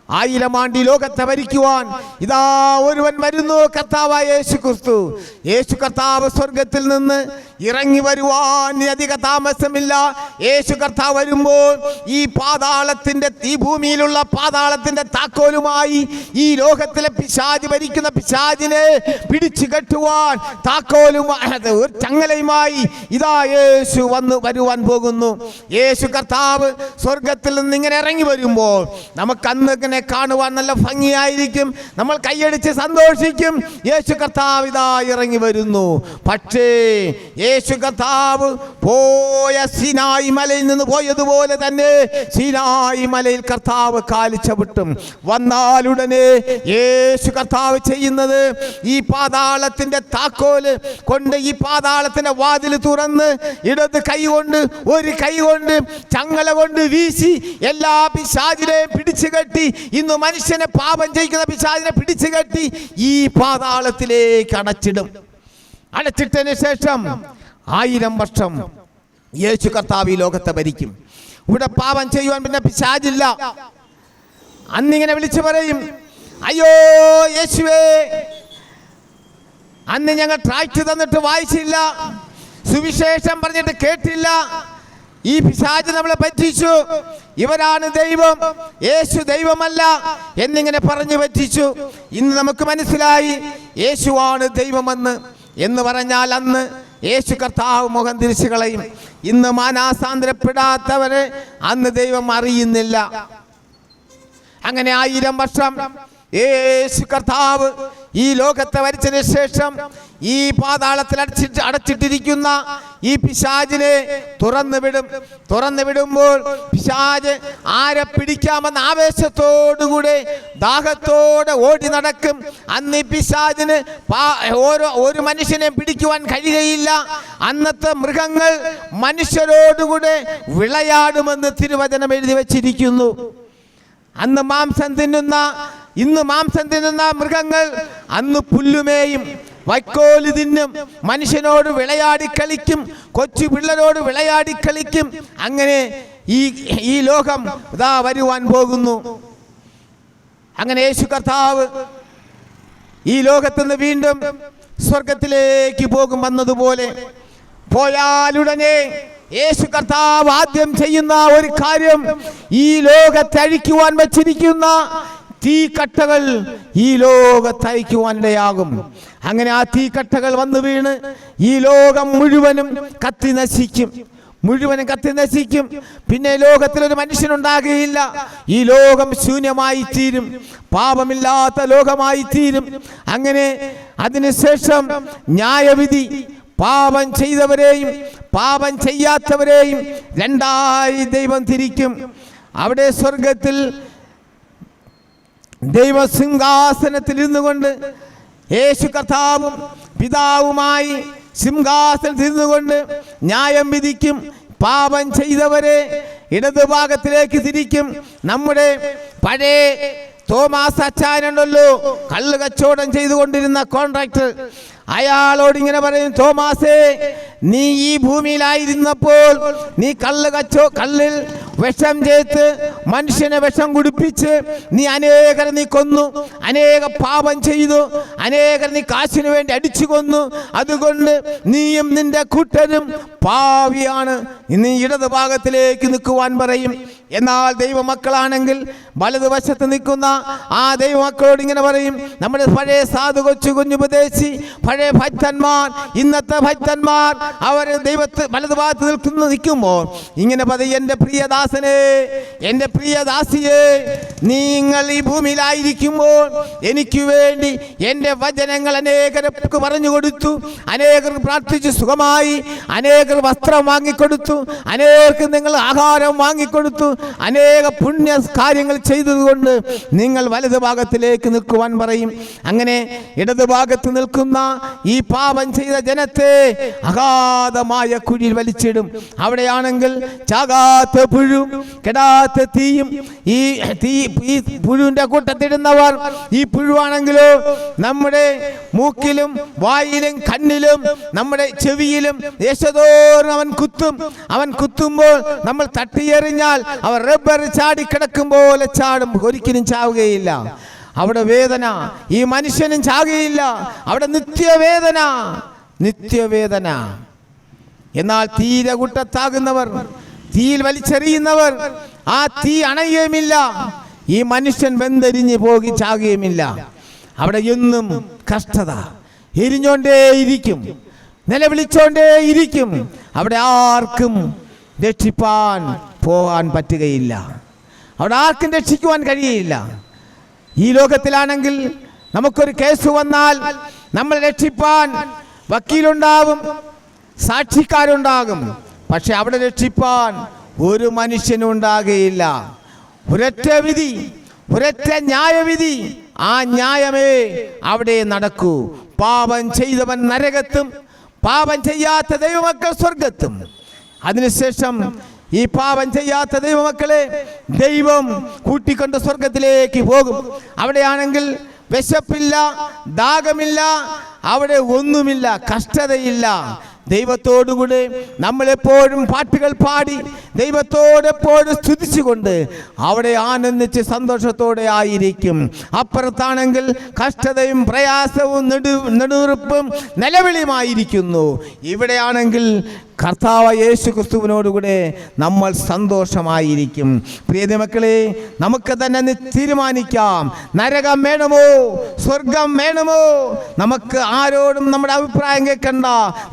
1000 ആണ്ട് ലോകത്തെ ഭരിക്കുവാൻ ഇതാ ഒരുവൻ വരുന്നു, കർത്താവായ യേശു ക്രിസ്തു. യേശു കർത്താവ് സ്വർഗത്തിൽ നിന്ന് ഇറങ്ങി വരുവാൻ അധിക താമസമില്ല. യേശു കർത്താവ് വരുമ്പോൾ ഈ പാതാളത്തിന്റെ, ഈ ഭൂമിയിലുള്ള പാതാളത്തിന്റെ താക്കോലുമായി ഈ ലോകത്തിലെ പിശാച് ഭരിക്കുന്ന പിശാചിനെ പിടിച്ചു കെട്ടുവാൻ താക്കോലുമായി ഒരു ചങ്ങലയുമായി ഇതാ യേശു വരുവാൻ പോകുന്നു. യേശു കർത്താവ് സ്വർഗത്തിൽ നിന്ന് ഇങ്ങനെ ഇറങ്ങി വരുമ്പോൾ നമുക്ക് അന്ന് ഇങ്ങനെ കാണുവാൻ നല്ല ഭംഗിയായിരിക്കും. നമ്മൾ കൈയടിച്ച് സന്തോഷിക്കും. യേശു കർത്താവ് ഇതാ ഇറങ്ങി വരുന്നു. പക്ഷേ യേശു കർത്താവ് പോയ സീനായി മലയിൽ നിന്ന് പോയതുപോലെ തന്നെ സീനായി മലയിൽ കർത്താവ് കാല് ചവിട്ടും. വന്നാലുടനെ യേശു കർത്താവ് ചെയ്യുന്നത് ഈ പാതാളത്തിന്റെ താക്കോല് കൊണ്ട് ഈ പാതാളത്തിന്റെ വാതിൽ തുറന്ന് ഇടത് കൈ കൊണ്ട് ഒരു കൈ കൊണ്ട് ചങ്ങല കൊണ്ട് വീശി എല്ലാ പിശാചിനെയും പിടിച്ചു കെട്ടി, ഇന്ന് മനുഷ്യനെ പാപം ചെയ്യിക്കുന്ന പിശാചിനെ പിടിച്ചു കെട്ടി ഈ പാതാളത്തിലേക്ക് അടച്ചിടും. അടച്ചിട്ടതിന് ശേഷം 1000 വർഷം യേശു കർത്താവ് ഈ ലോകത്തെ ഭരിക്കും. ഇവിടെ പാപം ചെയ്യുവാൻ പിന്നെ പിശാചില്ല. അന്നിങ്ങനെ വിളിച്ചു പറയും, അയ്യോ യേശുവേ, അന്ന് ഞങ്ങൾ ട്രാക്ട് തന്നിട്ട് വായിച്ചില്ല, സുവിശേഷം പറഞ്ഞിട്ട് കേട്ടില്ല, ഈ പിശാച് നമ്മളെ പറ്റിച്ചു, ഇവരാണ് ദൈവം, യേശു ദൈവമല്ല എന്നിങ്ങനെ പറഞ്ഞു പറ്റിച്ചു. ഇന്ന് നമുക്ക് മനസ്സിലായി യേശുവാണ് ദൈവമെന്ന്. എന്ന് പറഞ്ഞാൽ അന്ന് യേശു കർത്താവ് മുഖം തിരിച്ചു കളയും. ഇന്ന് മാനാസാന്തരപ്പെടാത്തവരെ അന്ന് ദൈവം അറിയുന്നില്ല. അങ്ങനെ 1000 വർഷം യേശു കർത്താവ് ഈ ലോകത്തെ ഭരിച്ചതിന് ശേഷം ഈ പാതാളത്തിൽ അടച്ചിട്ടിരിക്കുന്ന ഈ പിശാചിനെ തുറന്നു വിടുമ്പോൾ പിശാച് ആരെ പിടിക്കാമെന്ന ആവേശത്തോടുകൂടെ ദാഹത്തോടെ ഓടി നടക്കും. അന്ന് ഈ പിശാചിന് ഒരു മനുഷ്യനെ പിടിക്കുവാൻ കഴിയുകയില്ല. അന്നത്തെ മൃഗങ്ങൾ മനുഷ്യരോടുകൂടെ വിളയാടുമെന്ന് തിരുവചനം എഴുതി വച്ചിരിക്കുന്നു. ഇന്ന് മാംസം തിന്നുന്ന മൃഗങ്ങൾ അന്ന് പുല്ലുമേയും വൈക്കോല് തിന്നും, മനുഷ്യനോട് വിളയാടി കളിക്കും, കൊച്ചു പിള്ളരോട് വിളയാടി കളിക്കും. അങ്ങനെ ഈ ലോകം ഇതാ വരുവാൻ പോകുന്നു. അങ്ങനെ യേശു കർത്താവ് ഈ ലോകത്തുനിന്ന് വീണ്ടും സ്വർഗത്തിലേക്ക് പോകും. വന്നതുപോലെ പോയാലുടനെ യേശു കർത്താവ് ആദ്യം ചെയ്യുന്ന ഒരു കാര്യം, ഈ ലോകത്തെ അഴിക്കുവാൻ വച്ചിരിക്കുന്ന തീക്കട്ടകൾ ഈ ലോകത്തയക്കുവാനിടയാകും. അങ്ങനെ ആ തീക്കട്ടകൾ വന്നു വീണ് ഈ ലോകം മുഴുവനും കത്തി നശിക്കും. പിന്നെ ലോകത്തിലൊരു മനുഷ്യനുണ്ടാകുകയില്ല. ഈ ലോകം ശൂന്യമായി തീരും, പാപമില്ലാത്ത ലോകമായി തീരും. അങ്ങനെ അതിനുശേഷം ന്യായവിധി പാപം ചെയ്തവരെയും പാപം ചെയ്യാത്തവരെയും രണ്ടായി ദൈവം തിരിക്കും. അവിടെ സ്വർഗത്തിൽ ദൈവസിംഹാസനത്തിൽ ഇരുന്നുകൊണ്ട് യേശു കർത്താവും പിതാവുമായി സിംഹാസനത്തിൽ ഇരുന്നുകൊണ്ട് ന്യായം വിധിക്കും. പാപം ചെയ്തവരെ ഇടതുഭാഗത്തിലേക്ക് തിരിക്കും. നമ്മുടെ പഴയ തോമാസ് അച്ചാനുണ്ടല്ലോ, കള്ള് കച്ചവടം ചെയ്തുകൊണ്ടിരുന്ന കോൺട്രാക്ടർ, അയാളോട് ഇങ്ങനെ പറയും, തോമാസേ, നീ ഈ ഭൂമിയിലായിരുന്നപ്പോൾ നീ കള്ളിൽ വിഷം ചേർത്ത് മനുഷ്യനെ വിഷം കുടിപ്പിച്ച് നീ അനേകരെ നീ കൊന്നു, അനേക പാപം ചെയ്തു, അനേകർ നീ കാശിനു വേണ്ടി അടിച്ചു കൊന്നു. അതുകൊണ്ട് നീയും നിന്റെ കൂട്ടരും പാവിയാണ്. നീ ഇടതുഭാഗത്തിലേക്ക് നിൽക്കുവാൻ പറയും. എന്നാൽ ദൈവമക്കളാണെങ്കിൽ വലതുവശത്ത് നിൽക്കുന്ന ആ ദൈവമക്കളോട് ഇങ്ങനെ പറയും, നമ്മുടെ പഴയ സാധു കൊച്ചു കുഞ്ഞുപദേശി, പഴയ ഭക്തന്മാർ, ഇന്നത്തെ ഭക്തന്മാർ, അവർ ദൈവത്തെ വലതുഭാഗത്ത് നിൽക്കുമ്പോൾ ഇങ്ങനെ പറയും, എൻ്റെ പ്രിയദാസനെ, എൻ്റെ പ്രിയദാസിയെ, നിങ്ങൾ ഈ ഭൂമിയിലായിരിക്കുമ്പോൾ എനിക്ക് വേണ്ടി എൻ്റെ വചനങ്ങൾ അനേകർക്ക് പറഞ്ഞു കൊടുത്തു, അനേകർ പ്രാർത്ഥിച്ച് സുഖമായി, അനേകർ വസ്ത്രം വാങ്ങിക്കൊടുത്തു, അനേകർക്ക് നിങ്ങൾ ആഹാരം വാങ്ങിക്കൊടുത്തു, അനേക പുണ്യ കാര്യങ്ങൾ ചെയ്തതുകൊണ്ട് നിങ്ങൾ വലതുഭാഗത്തിലേക്ക് നിൽക്കുവാൻ പറയും. അങ്ങനെ ഇടതുഭാഗത്ത് നിൽക്കുന്ന ഈ പാപം ചെയ്ത ജനത്തെ അഗാധമായ കുഴിയിൽ വലിച്ചിടും. അവിടെയാണെങ്കിൽ ചാകാത്ത പുഴു പുഴു, കെടാത്ത തീയും. ഈ പുഴുവിന്റെ കൂട്ടത്തിടുന്നവർ, ഈ പുഴുവാണെങ്കിലോ നമ്മുടെ മൂക്കിലും വായിലും കണ്ണിലും നമ്മുടെ ചെവിയിലും ദേശത്തോറും അവൻ കുത്തും. അവൻ കുത്തുമ്പോൾ നമ്മൾ തട്ടിയെറിഞ്ഞാൽ അവർ റബ്ബർ ചാടിക്കിടക്കും പോലെ ചാടും, ഒരിക്കലും ചാവുകയില്ല. അവിടെ വേദന, ഈ മനുഷ്യനും ചാകുകയില്ല, അവിടെ നിത്യവേദന, നിത്യവേദന. എന്നാൽ തീരെ കൂട്ടത്താകുന്നവർ, തീയിൽ വലിച്ചെറിയുന്നവർ, ആ തീ അണയുകയുമില്ല, ഈ മനുഷ്യൻ വെന്തെരിഞ്ഞ് പോകി ചാകുകയുമില്ല. അവിടെ എന്നും കഷ്ടത, എരിഞ്ഞോണ്ടേയിരിക്കും, നിലവിളിച്ചോണ്ടേയിരിക്കും. അവിടെ ആർക്കും രക്ഷിപ്പാൻ പോകാൻ പറ്റുകയില്ല, അവിടെ ആർക്കും രക്ഷിക്കുവാൻ കഴിയില്ല. ഈ ലോകത്തിലാണെങ്കിൽ നമുക്കൊരു കേസ് വന്നാൽ നമ്മൾ രക്ഷിപ്പാൻ വക്കീലുണ്ടാകും, സാക്ഷിക്കാരുണ്ടാകും. പക്ഷെ അവിടെ രക്ഷിപ്പാൻ ഒരു മനുഷ്യനും ഉണ്ടാകുകയില്ല. ഒരൊറ്റ വിധി, ഒരൊറ്റ ന്യായവിധി, ആ ന്യായമേ അവിടെ നടക്കൂ. പാപം ചെയ്തവൻ നരകത്തും, പാപം ചെയ്യാത്ത ദൈവമക്കൾ സ്വർഗത്തും. അതിനുശേഷം ഈ പാപം ചെയ്യാത്ത ദൈവമക്കളെ ദൈവം കൂട്ടിക്കൊണ്ട് സ്വർഗത്തിലേക്ക് പോകും. അവിടെയാണെങ്കിൽ വിശപ്പില്ല, ദാഹമില്ല, അവിടെ ഒന്നുമില്ല, കഷ്ടതയില്ല. ദൈവത്തോടുകൂടെ നമ്മളെപ്പോഴും പാട്ടുകൾ പാടി ദൈവത്തോടെപ്പോഴും സ്തുതിച്ചുകൊണ്ട് അവിടെ ആനന്ദിച്ച് സന്തോഷത്തോടെ ആയിരിക്കും. അപ്പുറത്താണെങ്കിൽ കഷ്ടതയും പ്രയാസവും നെടുവീർപ്പും നിലവിളിയുമായിരിക്കുന്നു. ഇവിടെയാണെങ്കിൽ കർത്താവ് യേശു ക്രിസ്തുവിനോടുകൂടെ നമ്മൾ സന്തോഷമായിരിക്കും. പ്രിയ മക്കളെ, നമുക്ക് തന്നെ തീരുമാനിക്കാം, നരകം വേണമോ സ്വർഗം വേണമോ. നമുക്ക് ആരോടും നമ്മുടെ അഭിപ്രായം കേൾക്കണ്ട,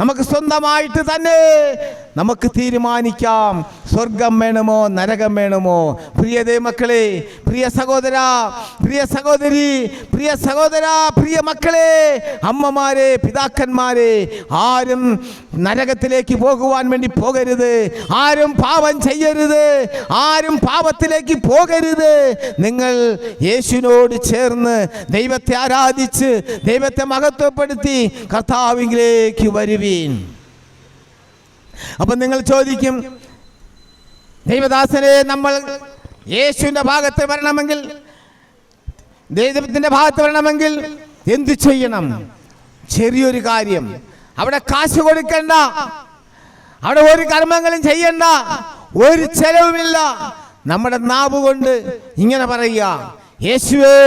നമുക്ക് സ്വന്തമായിട്ട് തന്നെ നമുക്ക് തീരുമാനിക്കാം, സ്വർഗം വേണമോ നരകം വേണമോ. പ്രിയ മക്കളെ, പ്രിയ സഹോദര, പ്രിയ സഹോദരി, പ്രിയ സഹോദര, പ്രിയ മക്കളെ, അമ്മമാരെ, പിതാക്കന്മാരെ, ആരും നരകത്തിലേക്ക് പോകുവാൻ വേണ്ടി പോകരുത്. ആരും പാപം ചെയ്യരുത്, ആരും പാപത്തിലേക്ക് പോകരുത്. നിങ്ങൾ യേശുവിനോട് ചേർന്ന് ദൈവത്തെ ആരാധിച്ച് ദൈവത്തെ മഹത്വപ്പെടുത്തി കർത്താവിലേക്ക് വരുവീൻ. അപ്പം നിങ്ങൾ ചോദിക്കും, ദൈവദാസനെ, നമ്മൾ യേശുവിൻ്റെ ഭാഗത്ത് വരണമെങ്കിൽ, ദൈവത്തിൻ്റെ ഭാഗത്ത് വരണമെങ്കിൽ എന്തു ചെയ്യണം? ചെറിയൊരു കാര്യം, അവിടെ കാശ് കൊടുക്കണ്ട, അവിടെ ഒരു കർമ്മങ്ങളും ചെയ്യണ്ട, ഒരു ചെലവുമില്ല. നമ്മുടെ നാവ് കൊണ്ട് ഇങ്ങനെ പറയുക, യേശുവേ,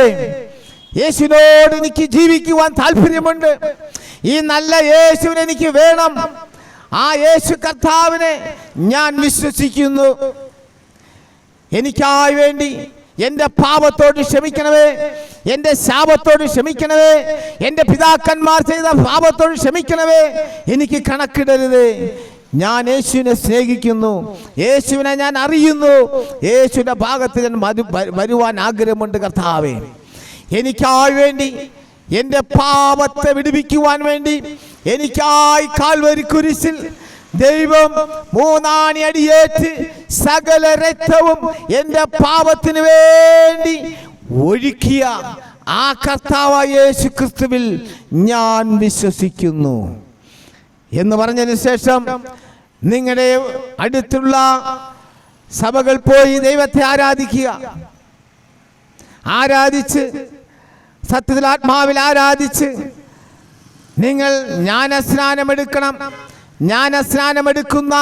യേശുവിനോട് എനിക്ക് ജീവിക്കുവാൻ താല്പര്യമുണ്ട്, ഈ നല്ല യേശുവിനെ എനിക്ക് വേണം, ആ യേശു കർത്താവിനെ ഞാൻ വിശ്വസിക്കുന്നു, എനിക്കായി വേണ്ടി എൻ്റെ പാപത്തോട് ക്ഷമിക്കണമേ, എൻ്റെ ശാപത്തോട് ക്ഷമിക്കണമേ, എൻ്റെ പിതാക്കന്മാർ ചെയ്ത പാപത്തോട് ക്ഷമിക്കണമേ, എനിക്ക് കണക്കിടരുത്. ഞാൻ യേശുവിനെ സ്നേഹിക്കുന്നു, യേശുവിനെ ഞാൻ അറിയുന്നു, യേശുവിൻ്റെ ഭാഗത്ത് ഞാൻ വരുവാൻ ആഗ്രഹമുണ്ട്. കർത്താവേ, എനിക്കായി വേണ്ടി, എൻ്റെ പാപത്തെ വിടുവിക്കുവാൻ വേണ്ടി എനിക്കായി കാൽവരി കുരിശിൽ ദൈവം 3 ആണി അടിയേറ്റ് സകല രക്തവും എൻ്റെ പാപത്തിന് വേണ്ടി ഒഴുക്കിയ ആ കർത്താവായ യേശു ക്രിസ്തുവിൽ ഞാൻ വിശ്വസിക്കുന്നു എന്ന് പറഞ്ഞതിന് ശേഷം നിങ്ങളുടെ അടുത്തുള്ള സഭകൾ പോയി ദൈവത്തെ ആരാധിക്കുക. ആരാധിച്ച്, സത്യത്തിൽ ആത്മാവിൽ ആരാധിച്ച് നിങ്ങൾ ജ്ഞാനസ്നാനമെടുക്കണം. ജ്ഞാനസ്നാനമെടുക്കുന്ന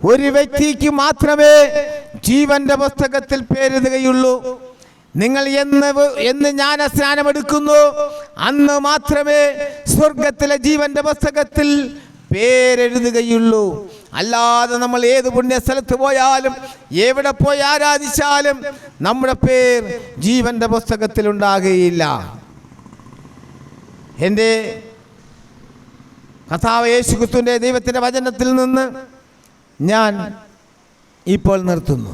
ഒരു വ്യക്തിക്ക് മാത്രമേ ജീവന്റെ പുസ്തകത്തിൽ പേരെഴുതുകയുള്ളൂ. നിങ്ങൾ എന്ന് ജ്ഞാനസ്നാനമെടുക്കുന്നു അന്ന് മാത്രമേ സ്വർഗത്തിലെ ജീവന്റെ പുസ്തകത്തിൽ പേരെഴുതുകയുള്ളൂ. അല്ലാതെ നമ്മൾ ഏത് പുണ്യ സ്ഥലത്ത് പോയാലും എവിടെ പോയി ആരാധിച്ചാലും നമ്മുടെ പേർ ജീവന്റെ പുസ്തകത്തിൽ ഉണ്ടാകുകയില്ല. എൻ്റെ കർത്താവ് യേശുക്രിസ്തുവിൻ്റെ ദൈവത്തിൻ്റെ വചനത്തിൽ നിന്ന് ഞാൻ ഇപ്പോൾ നിർത്തുന്നു.